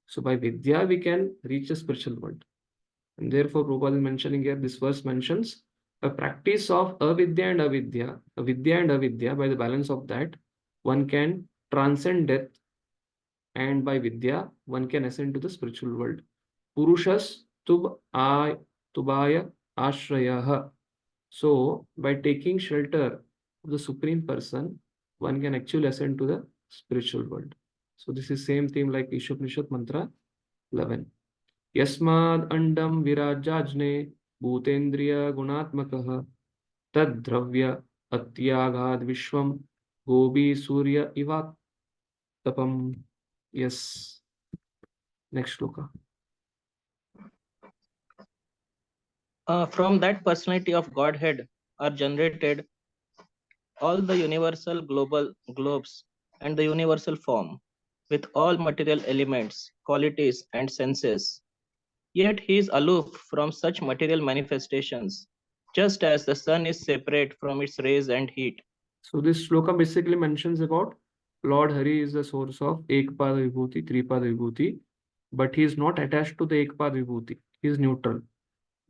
S1: So by vidya, we can reach the spiritual world. And therefore, Prabhupada is mentioning here, this verse mentions a practice of avidya and avidya, avidya and avidya. By the balance of that, one can transcend death, and by vidya, one can ascend to the spiritual world. Purushas tubaya ashrayaha. So, by taking shelter of the Supreme Person, one can actually ascend to the spiritual world. So, this is same theme like Ishopanishad Mantra 11. Yasmad andam virajajne bhutendriya gunatmakaha tad dravya atyagad vishwam gobi surya ivat tapam. Yes. Next shloka.
S2: From that personality of Godhead are generated all the universal globes and the universal form, with all material elements, qualities, and senses. Yet he is aloof from such material manifestations, just as the sun is separate from its rays and heat.
S1: So this shloka basically mentions about Lord Hari is the source of Ekpada Vibhuti, Tripada Vibhuti, but he is not attached to the Ekpada Vibhuti. He is neutral.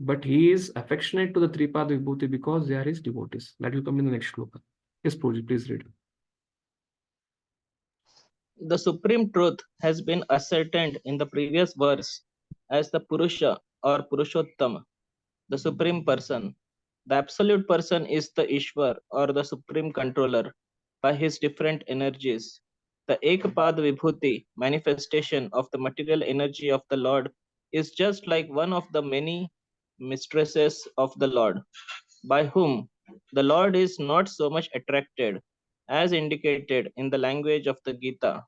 S1: But he is affectionate to the Tripada Vibhuti because they are his devotees. That will come in the next shloka. Yes, Prabhuji, please read.
S2: The supreme truth has been ascertained in the previous verse as the Purusha or Purushottama, the supreme person. The absolute person is the Ishwar or the supreme controller by his different energies. The Ekapad Vibhuti manifestation of the material energy of the Lord is just like one of the many mistresses of the Lord, by whom the Lord is not so much attracted as indicated in the language of the Gita,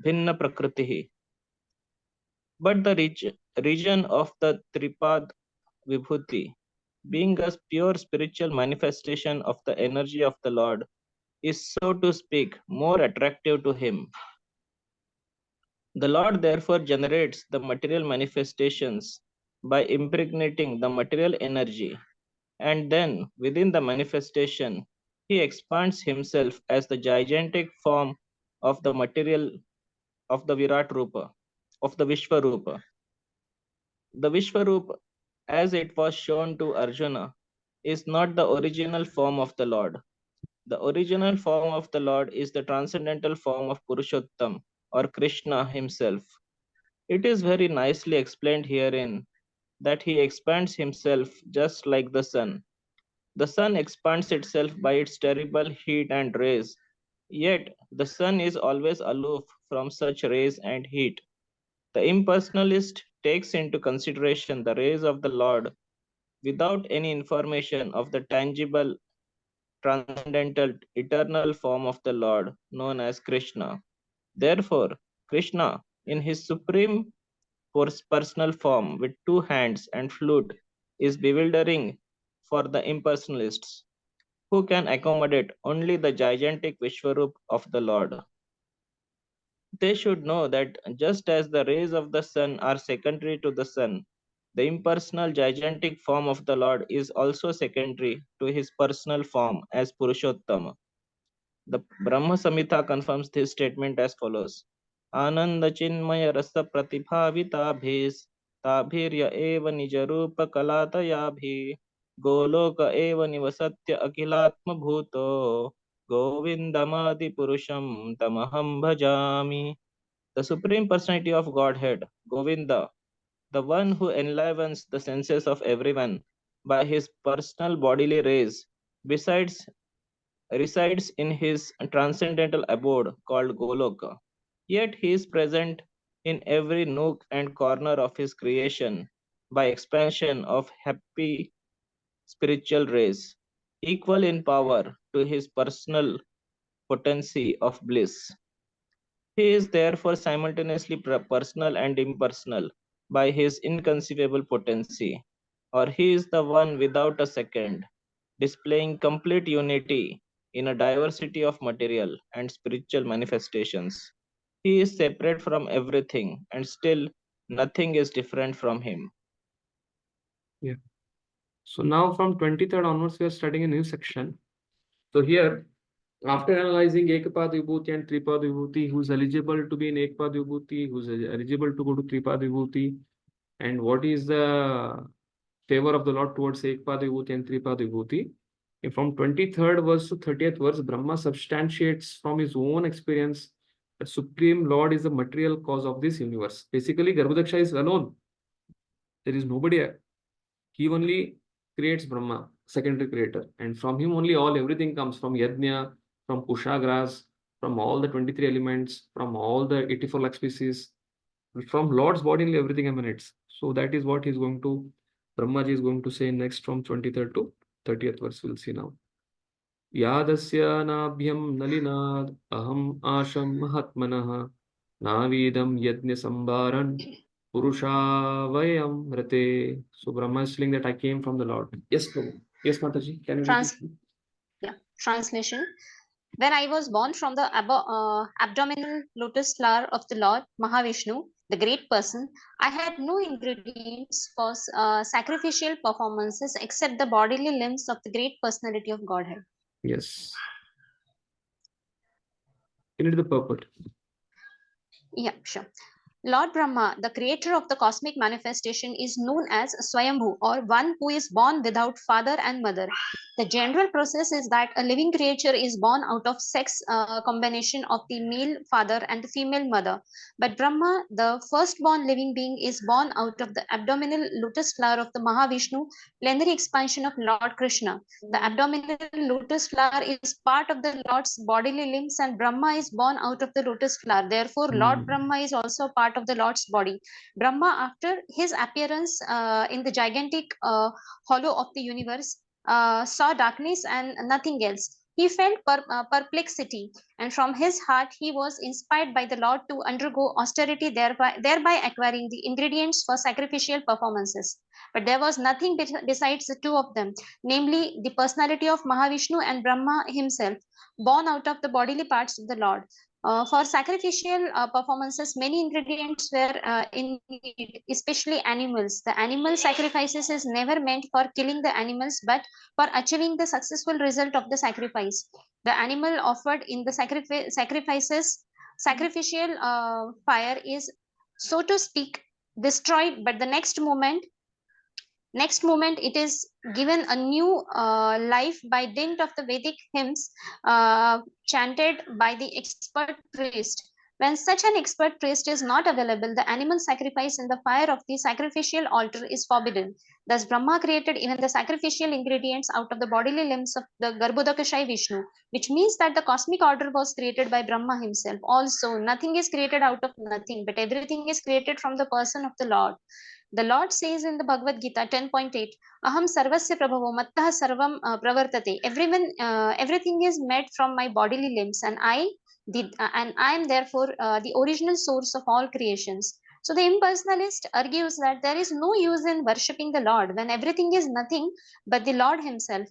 S2: Bhinna Prakritihi. But the region of the Tripad Vibhuti, being a pure spiritual manifestation of the energy of the Lord, is, so to speak, more attractive to him. The Lord therefore generates the material manifestations by impregnating the material energy, and then within the manifestation, he expands himself as the gigantic form of the material of the Virat Rupa, of the Vishwa Rupa. The Vishwarup, as it was shown to Arjuna, is not the original form of the Lord. The original form of the Lord is the transcendental form of Purushottam or Krishna himself. It is very nicely explained herein that he expands himself just like the sun. The sun expands itself by its terrible heat and rays, yet the sun is always aloof from such rays and heat. The impersonalist takes into consideration the rays of the Lord without any information of the tangible, transcendental, eternal form of the Lord known as Krishna. Therefore, Krishna, in his supreme personal form with two hands and flute, is bewildering for the impersonalists, who can accommodate only the gigantic Vishwarup of the Lord. They should know that just as the rays of the sun are secondary to the sun, the impersonal gigantic form of the Lord is also secondary to his personal form as Purushottama. The Brahma Samhita confirms this statement as follows. Ananda Chinmaya Rasa Pratibhavitabhis Tabhirya Eva Nijarupa Kalatayabhi Goloka Eva Nivasatya Akilatma Bhuto Govindamadi Purusham Tamaham Bhajami. The Supreme Personality of Godhead, Govinda, the one who enlivens the senses of everyone by his personal bodily rays, resides in his transcendental abode called Goloka. Yet he is present in every nook and corner of his creation by expansion of happy spiritual rays, equal in power to his personal potency of bliss. He is therefore simultaneously personal and impersonal by his inconceivable potency, or he is the one without a second, displaying complete unity in a diversity of material and spiritual manifestations. He is separate from everything, and still nothing is different from him.
S1: Yeah. So now from 23rd onwards, we are studying a new section. So here, after analyzing Ekapad Vibhuti and Tripad Vibhuti, who's eligible to be in Ekapad Vibhuti, who's eligible to go to Tripad Vibhuti, and what is the favor of the Lord towards Ekapad Vibhuti and Tripad Vibhuti. And from 23rd verse to 30th verse, Brahma substantiates from his own experience that Supreme Lord is the material cause of this universe. Basically, Garbhodaksha is alone. There is nobody. He only creates Brahma, secondary creator. And from him only everything comes, from Yajna, from Kushagras, from all the 23 elements, from all the 84 lakh species. From Lord's body only everything emanates. So that is what Brahmaji is going to say next from 23rd to 30th verse. We'll see now. Yadasya nabhyam nalinad aham asham mahatmanah navidam yajna sambaran Purushayam Rate. So Brahma is telling that I came from the Lord. Yes, Prabhu. Yes, Mataji. Can you repeat?
S3: Translation. When I was born from the abdominal lotus flower of the Lord Mahavishnu, the great person, I had no ingredients for sacrificial performances except the bodily limbs of the great personality of Godhead.
S1: Yes. You need the purport.
S3: Yeah, sure. Lord Brahma, the creator of the cosmic manifestation, is known as Swayambhu, or one who is born without father and mother. The general process is that a living creature is born out of sex combination of the male father and the female mother. But Brahma, the firstborn living being, is born out of the abdominal lotus flower of the Mahavishnu, plenary expansion of Lord Krishna. The abdominal lotus flower is part of the Lord's bodily limbs, and Brahma is born out of the lotus flower. Therefore, Lord Brahma is also part of the Lord's body. Brahma, after his appearance in the gigantic hollow of the universe, saw darkness and nothing else. He felt perplexity, and from his heart he was inspired by the Lord to undergo austerity, thereby acquiring the ingredients for sacrificial performances. But there was nothing besides the two of them, namely the personality of Mahavishnu and Brahma himself, born out of the bodily parts of the Lord. For sacrificial performances, many ingredients were in need, especially animals. The animal sacrifices is never meant for killing the animals, but for achieving the successful result of the sacrifice. The animal offered in the sacrificial fire is, so to speak, destroyed, but the next moment it is given a new life by dint of the Vedic hymns chanted by the expert priest. When such an expert priest is not available, the animal sacrifice in the fire of the sacrificial altar is forbidden. Thus, Brahma created even the sacrificial ingredients out of the bodily limbs of the Garbhodakashayi Vishnu, which means that the cosmic order was created by Brahma himself. Also, nothing is created out of nothing, but everything is created from the person of the Lord. The Lord says in the Bhagavad Gita 10.8, Aham sarvasya prabhavo mattah sarvam pravartate. Everything is made from my bodily limbs, and I am therefore the original source of all creations. So the impersonalist argues that there is no use in worshipping the Lord when everything is nothing but the Lord himself.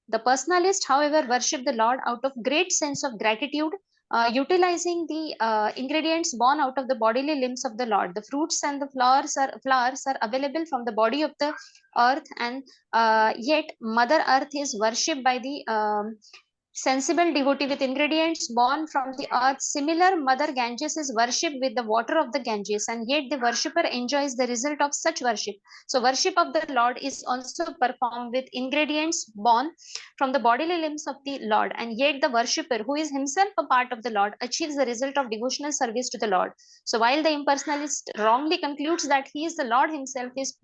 S3: The personalist, however, worship the Lord out of great sense of gratitude, utilizing the ingredients born out of the bodily limbs of the Lord. The fruits and the flowers are available from the body of the earth, and yet Mother Earth is worshipped by the sensible devotee with ingredients born from the earth. Similar, Mother Ganges is worshipped with the water of the Ganges, and yet the worshipper enjoys the result of such worship. So, worship of the Lord is also performed with ingredients born from the bodily limbs of the Lord, and yet the worshipper, who is himself a part of the Lord, achieves the result of devotional service to the Lord. So, while the impersonalist wrongly concludes that he is the Lord himself, is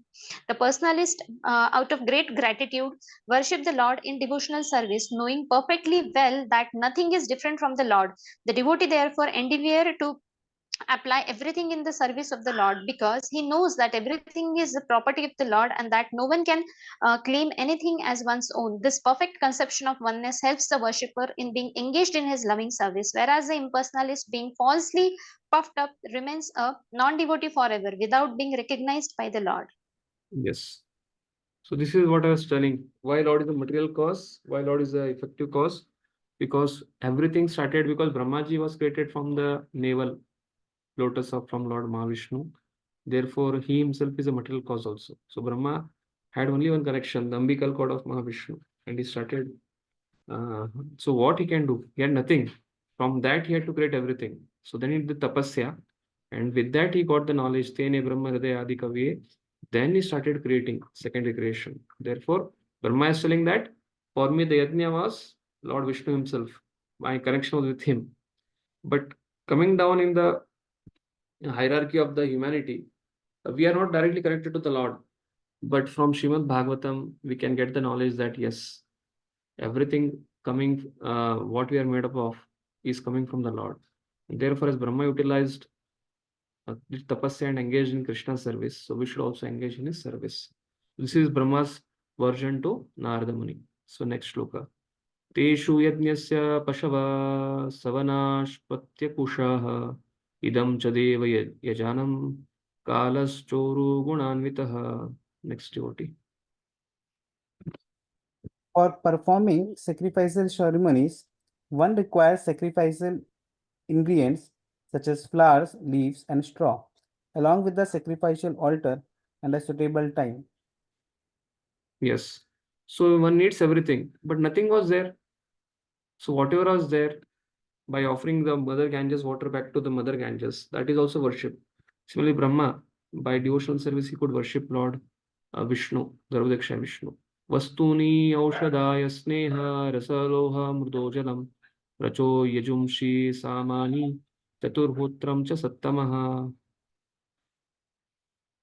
S3: the personalist, out of great gratitude, worship the Lord in devotional service, knowing perfectly well that nothing is different from the Lord. The devotee therefore endeavor to apply everything in the service of the Lord, because he knows that everything is the property of the Lord and that no one can claim anything as one's own. This perfect conception of oneness helps the worshipper in being engaged in his loving service, whereas the impersonalist, being falsely puffed up, remains a non-devotee forever without being recognized by the Lord.
S1: Yes. So this is what I was telling. Why Lord is the material cause? Why Lord is the effective cause? Because everything started because Brahmaji was created from the navel lotus of from Lord Mahavishnu. Therefore, he himself is a material cause also. So Brahma had only one connection, the umbilical cord of Mahavishnu, and he started. So what he can do? He had nothing. From that, he had to create everything. So then he did tapasya, and with that he got the knowledge. Tene Brahma Hridaya Adi Kaviye. Then he started creating secondary creation. Therefore, Brahma is telling that for me the yajna was Lord Vishnu himself. My connection was with him. But coming down in the hierarchy of the humanity, we are not directly connected to the Lord. But from Srimad Bhagavatam, we can get the knowledge that yes, everything coming, what we are made up of, is coming from the Lord. And therefore, as Brahma utilized did tapasya and engaged in Krishna's service, so we should also engage in his service. This is Brahma's version to Narada Muni. So next shloka. Teshu yajnasya pashava savanashpatyakushaha idam chadeva yajanam kalas choru gunanvitaha. Next devotee.
S4: For performing sacrificial ceremonies, one requires sacrificial ingredients such as flowers, leaves, and straw, along with the sacrificial altar and a suitable time.
S1: Yes. So one needs everything, but nothing was there. So whatever was there, by offering the Mother Ganges water back to the Mother Ganges, that is also worship. Similarly, Brahma, by devotional service, he could worship Lord Vishnu, Garbhodakashayi Vishnu. Vastuni aushadaya sneha rasaloha mrudojalam racho yajumshi samani chaturhutram cha sattamaha.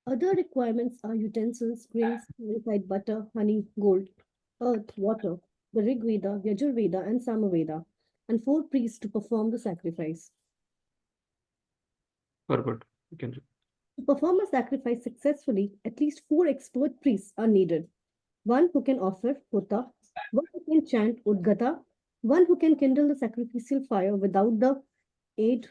S5: Other requirements are utensils, grains, purified butter, honey, gold, earth, water, the Rig Veda, Yajurveda, and Samaveda, and 4 priests to perform the sacrifice.
S1: Perfect. You can.
S5: To perform a sacrifice successfully, at least 4 expert priests are needed. One who can offer hota, one who can chant udgata, one who can kindle the sacrificial fire without the aid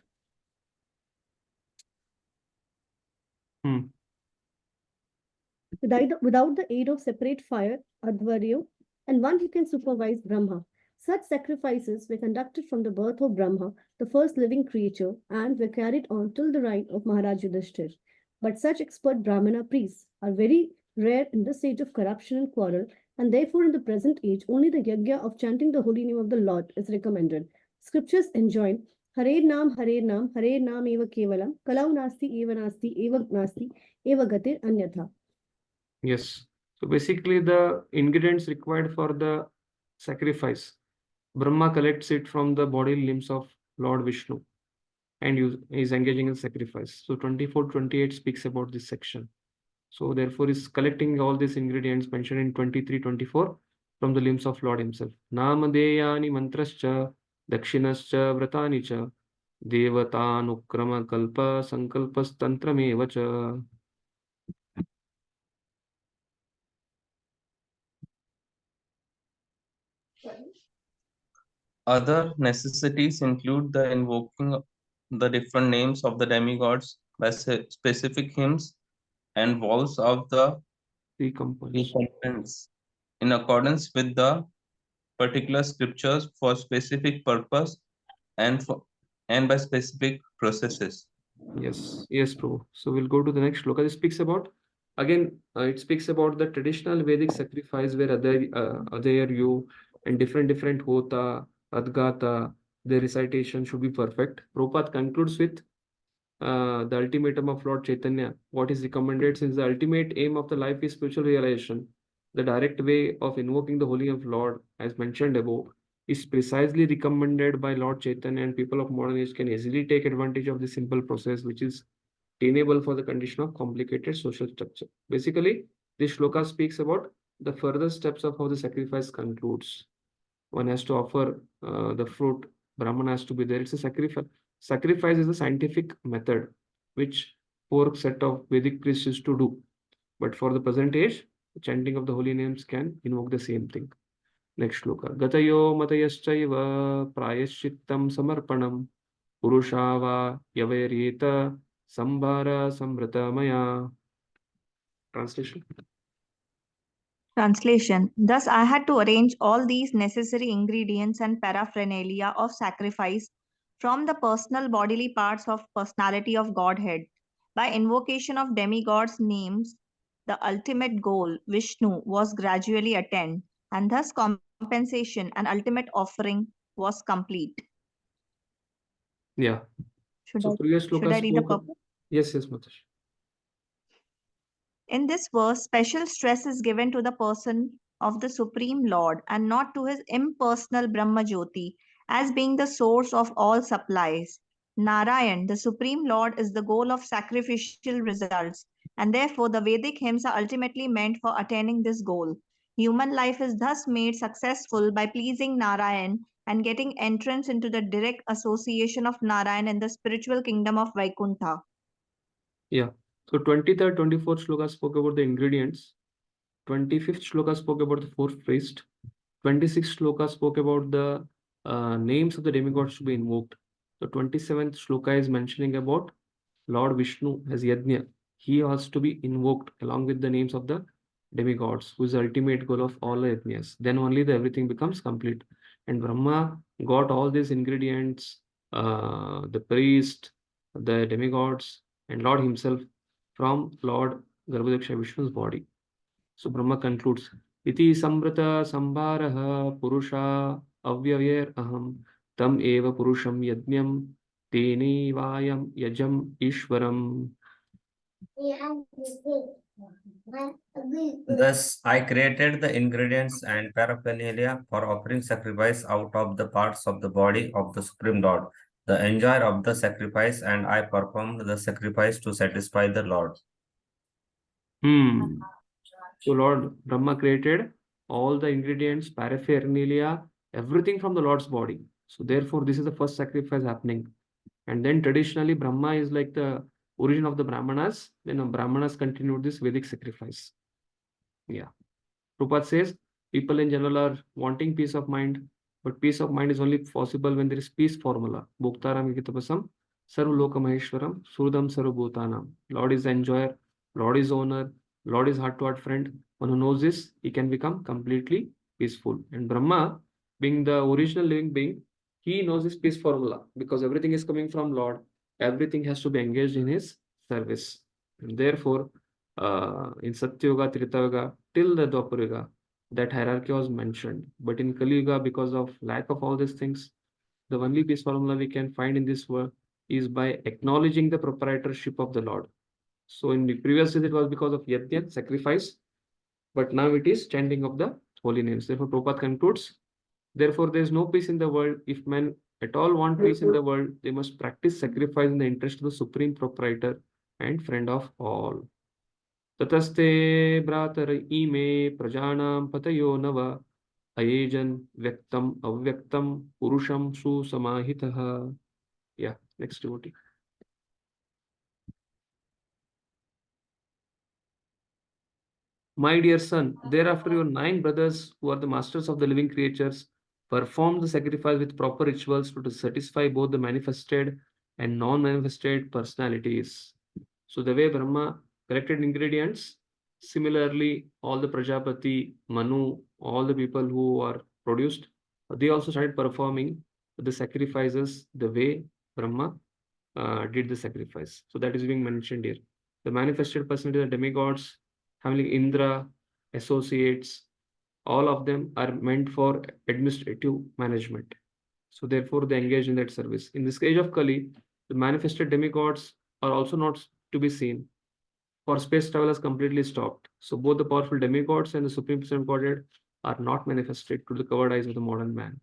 S5: without the aid of separate fire, Advaryo, and one who can supervise Brahma. Such sacrifices were conducted from the birth of Brahma, the first living creature, and were carried on till the reign of Maharaj Yudhishthir. But such expert Brahmana priests are very rare in this age of corruption and quarrel, and therefore in the present age only the yajna of chanting the holy name of the Lord is recommended. Scriptures enjoin Hare Nam eva kevalam, kalau nasti eva nasti, eva gatir anyatha.
S1: Yes. So basically the ingredients required for the sacrifice, Brahma collects it from the body limbs of Lord Vishnu and is engaging in sacrifice. So 24-28 speaks about this section. So therefore is collecting all these ingredients mentioned in 23-24 from the limbs of Lord himself. Namadeyani mantrascha dakshinascha vratani cha devatanukrama kalpa sankalpas tantrameva cha.
S19: Other necessities include the invoking the different names of the demigods by specific hymns and vows of the recompense in accordance with the particular scriptures for specific purpose and by specific processes.
S1: Yes, Prabhu. So we'll go to the next shloka. It speaks about it speaks about the traditional Vedic sacrifice where Adayaryu and different Hota, Adgata, their recitation should be perfect. Prabhupada concludes with the ultimatum of Lord Chaitanya. What is recommended, since the ultimate aim of the life is spiritual realization, the direct way of invoking the holy of Lord, as mentioned above, is precisely recommended by Lord Chaitanya, and people of modern age can easily take advantage of this simple process, which is tenable for the condition of complicated social structure. Basically, this shloka speaks about the further steps of how the sacrifice concludes. One has to offer the fruit, Brahman has to be there. It's a sacrifice. Sacrifice is a scientific method which 4 set of Vedic priests used to do. But for the present age, the chanting of the holy names can invoke the same thing. Next shloka. Gatayo matayaschaiva prayashchittam samarpanam purushava yavayreta sambhara samvrata maya. Translation.
S6: Translation. Thus, I had to arrange all these necessary ingredients and paraphernalia of sacrifice from the personal bodily parts of personality of Godhead. By invocation of demigods' names, the ultimate goal, Vishnu, was gradually attained, and thus compensation and ultimate offering was complete.
S1: Yeah.
S6: Should I read the purpose?
S1: Yes, Matash.
S6: In this verse, special stress is given to the person of the Supreme Lord and not to his impersonal Brahma Jyoti as being the source of all supplies. Narayan, the Supreme Lord, is the goal of sacrificial results, and therefore the Vedic hymns are ultimately meant for attaining this goal. Human life is thus made successful by pleasing Narayan and getting entrance into the direct association of Narayan in the spiritual kingdom of Vaikuntha.
S1: Yeah. So 23rd, 24th shloka spoke about the ingredients. 25th shloka spoke about the 4th priest. 26th shloka spoke about the names of the demigods to be invoked. The 27th shloka is mentioning about Lord Vishnu as Yajna. He has to be invoked along with the names of the demigods, who is the ultimate goal of all the Yajnas. Then only everything becomes complete. And Brahma got all these ingredients, the priest, the demigods, and Lord himself from Lord Garbhodaksha Vishnu's body. So Brahma concludes, Iti samvrata sambharaha purusha avyavyer aham tam eva purusham yajnam teni vayam yajam ishvaram.
S7: Thus, I created the ingredients and paraphernalia for offering sacrifice out of the parts of the body of the Supreme Lord, the enjoyer of the sacrifice, and I performed the sacrifice to satisfy the Lord.
S1: So Lord Brahma created all the ingredients, paraphernalia, everything from the Lord's body. So therefore, this is the first sacrifice happening. And then traditionally, Brahma is like the origin of the Brahmanas. Then Brahmanas continued this Vedic sacrifice. Yeah. Prabhupada says people in general are wanting peace of mind, but peace of mind is only possible when there is peace formula. Bhoktaram Yigitapasam, Sarvaloka Maheshwaram, Surdam Sarvabhutanam. Lord is the enjoyer, Lord is owner, Lord is heart-to-heart friend. One who knows this, he can become completely peaceful. And Brahma, being the original living being, he knows this peace formula because everything is coming from Lord. Everything has to be engaged in his service. And therefore, in Satya Yuga, Treta Yuga, till the Dwapar Yuga, that hierarchy was mentioned. But in Kali Yuga, because of lack of all these things, The only base formula we can find in this work is by acknowledging the proprietorship of the Lord. So in the previous days, it was because of yajna, sacrifice, but now it is chanting of the holy names. Therefore, Prabhupada concludes, therefore, there is no peace in the world. If men at all want peace in the world, they must practice sacrifice in the interest of the supreme proprietor and friend of all. Tataste bratar ime prajanam patayo nava ayejan vyaktam avyaktam purusham susamahitaha. Yeah, next devotee. My dear son, thereafter your 9 brothers, who are the masters of the living creatures, perform the sacrifice with proper rituals to satisfy both the manifested and non-manifested personalities. So the way Brahma collected ingredients, similarly, all the Prajapati, Manu, all the people who are produced, they also started performing the sacrifices the way Brahma did the sacrifice. So that is being mentioned here. The manifested personality, the demigods, having Indra, associates, all of them are meant for administrative management. So therefore, they engage in that service. In this age of Kali, the manifested demigods are also not to be seen. For space travel has completely stopped. So both the powerful demigods and the supreme personality Godhead are not manifested to the covered eyes of the modern man.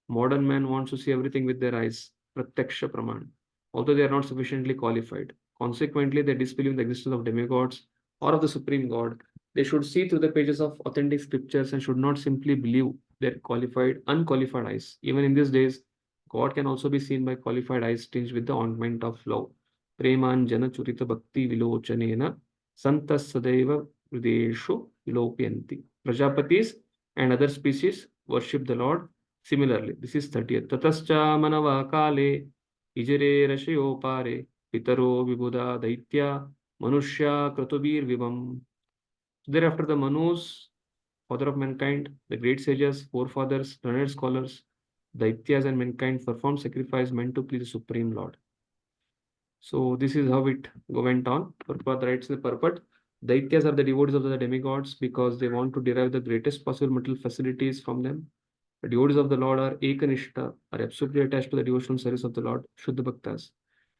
S1: Modern man wants to see everything with their eyes, pratyaksha praman, although they are not sufficiently qualified. Consequently, they disbelieve in the existence of demigods or of the supreme God. They should see through the pages of authentic scriptures and should not simply believe their unqualified eyes. Even in these days, God can also be seen by qualified eyes tinged with the ointment of love. Premanjana churita bhakti vilochanena santas sadaiva hrideshu vilopyanti. Prajapatis and other species worship the Lord similarly. This is 30th. Tatascha manava kale ijere rashayo pare pitaro vibuddha daitya manushya kratubir vivam. Thereafter the Manus, father of mankind, the great sages, forefathers, learned scholars, daityas and mankind performed sacrifice meant to please the Supreme Lord. So this is how it went on. Prabhupada writes in the purport, daityas are the devotees of the demigods because they want to derive the greatest possible material facilities from them. The devotees of the Lord are ekanishta, are absolutely attached to the devotional service of the Lord, Shuddha Bhaktas.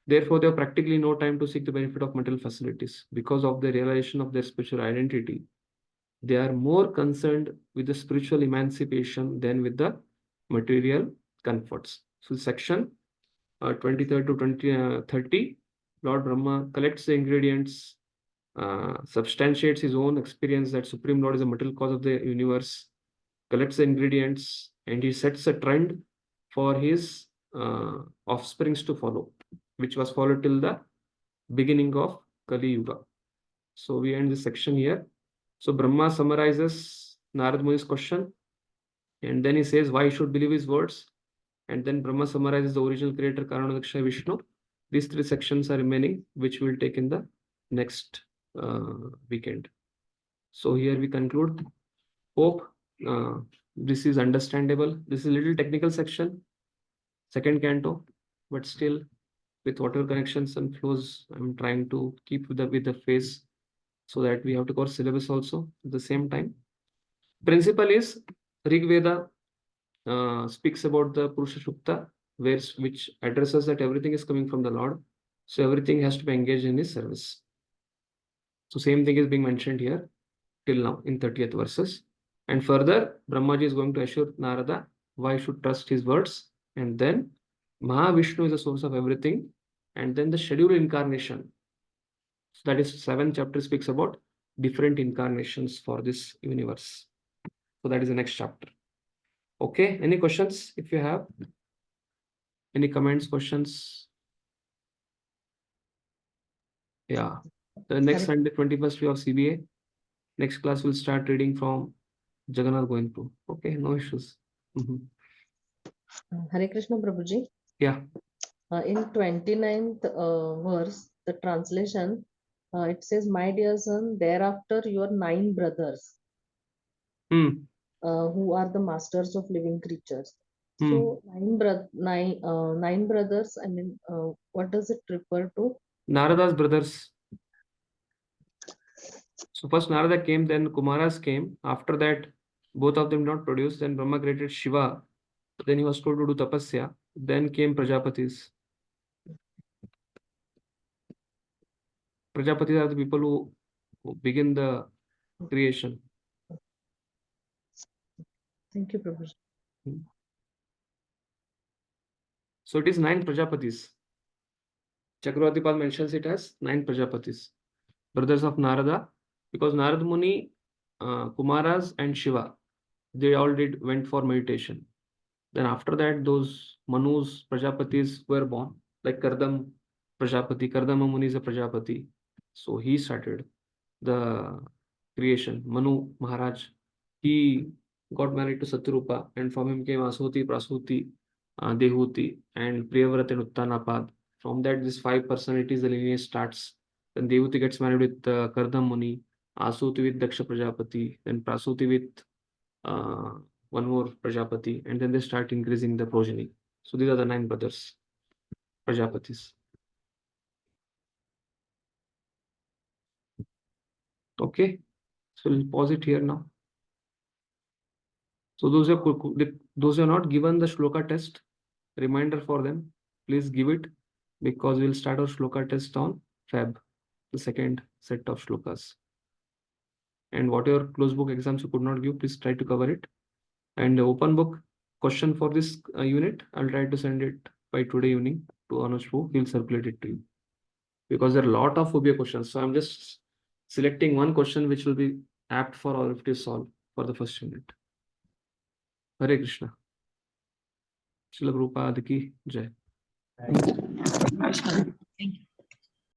S1: Therefore, they have practically no time to seek the benefit of material facilities. Because of the realization of their spiritual identity, they are more concerned with the spiritual emancipation than with the material comforts. So section 23rd to 30, Lord Brahma collects the ingredients, substantiates his own experience that Supreme Lord is the material cause of the universe, collects the ingredients, and he sets a trend for his offsprings to follow, which was followed till the beginning of Kali Yuga. So we end this section here. So Brahma summarizes Narad Muni's question, and then he says why he should believe his words, and then Brahma summarizes the original creator Karanadaksha Vishnu. These 3 sections are remaining, which we'll take in the next weekend. So here we conclude. Hope this is understandable. This is a little technical section, second canto, but still with whatever connections and flows, I'm trying to keep with the phase so that we have to cover syllabus also at the same time. Principle is Rig Veda speaks about the Purusha Shukta, which addresses that everything is coming from the Lord. So everything has to be engaged in his service. So same thing is being mentioned here till now in 30th verses. And further, Brahmaji is going to assure Narada why he should trust his words. And then Mahavishnu is the source of everything. And then the scheduled incarnation. So that is 7th chapter speaks about different incarnations for this universe. So that is the next chapter. Okay, any questions if you have? Any comments, questions? Yeah, the next Sunday, 21st, we have CBA. Next class will start reading from Jagannath going through. Okay, no issues.
S11: Hare Krishna Prabhuji.
S1: Yeah.
S11: In 29th verse, the translation, it says, my dear son, thereafter your 9 brothers, who are the masters of living creatures. So 9 brothers, I mean, what does it refer to?
S1: Narada's brothers. So first Narada came, then Kumaras came. After that, both of them not produced. Then Brahma created Shiva. Then he was told to do tapasya. Then came Prajapatis. Prajapatis are the people who begin the creation.
S11: Thank you, Prabhuji.
S1: So it is 9 Prajapatis. Chakravartipal mentions it as 9 Prajapatis, brothers of Narada, because Narada Muni, Kumaras and Shiva, they all went for meditation. Then after that, those Manus, Prajapatis were born, like Kardam Prajapati. Kardama Muni is a Prajapati. So he started the creation. Manu Maharaj, he got married to Satyarupa, and from him came Asuti, Prasuti, Dehuti, and Priyavrat and Uttanapad. From that, this 5 personalities, the lineage starts. Then Dehuti gets married with Kardam Muni, Asuti with Daksha Prajapati, then Prasuti with one more Prajapati, and then they start increasing the progeny. So these are the 9 brothers, Prajapatis. Okay, so we'll pause it here now. So those who are not given the shloka test, reminder for them, please give it, because we'll start our shloka test on Feb, the second set of shlokas. And whatever closed book exams you could not give, please try to cover it. And the open book question for this unit, I'll try to send it by today evening to Anuj Pu. He'll circulate it to you, because there are a lot of phobia questions. So I'm just selecting one question which will be apt for all of you to solve for the first unit. Hare Krishna. Srila Prabhupada ki Jai.
S15: Thank you.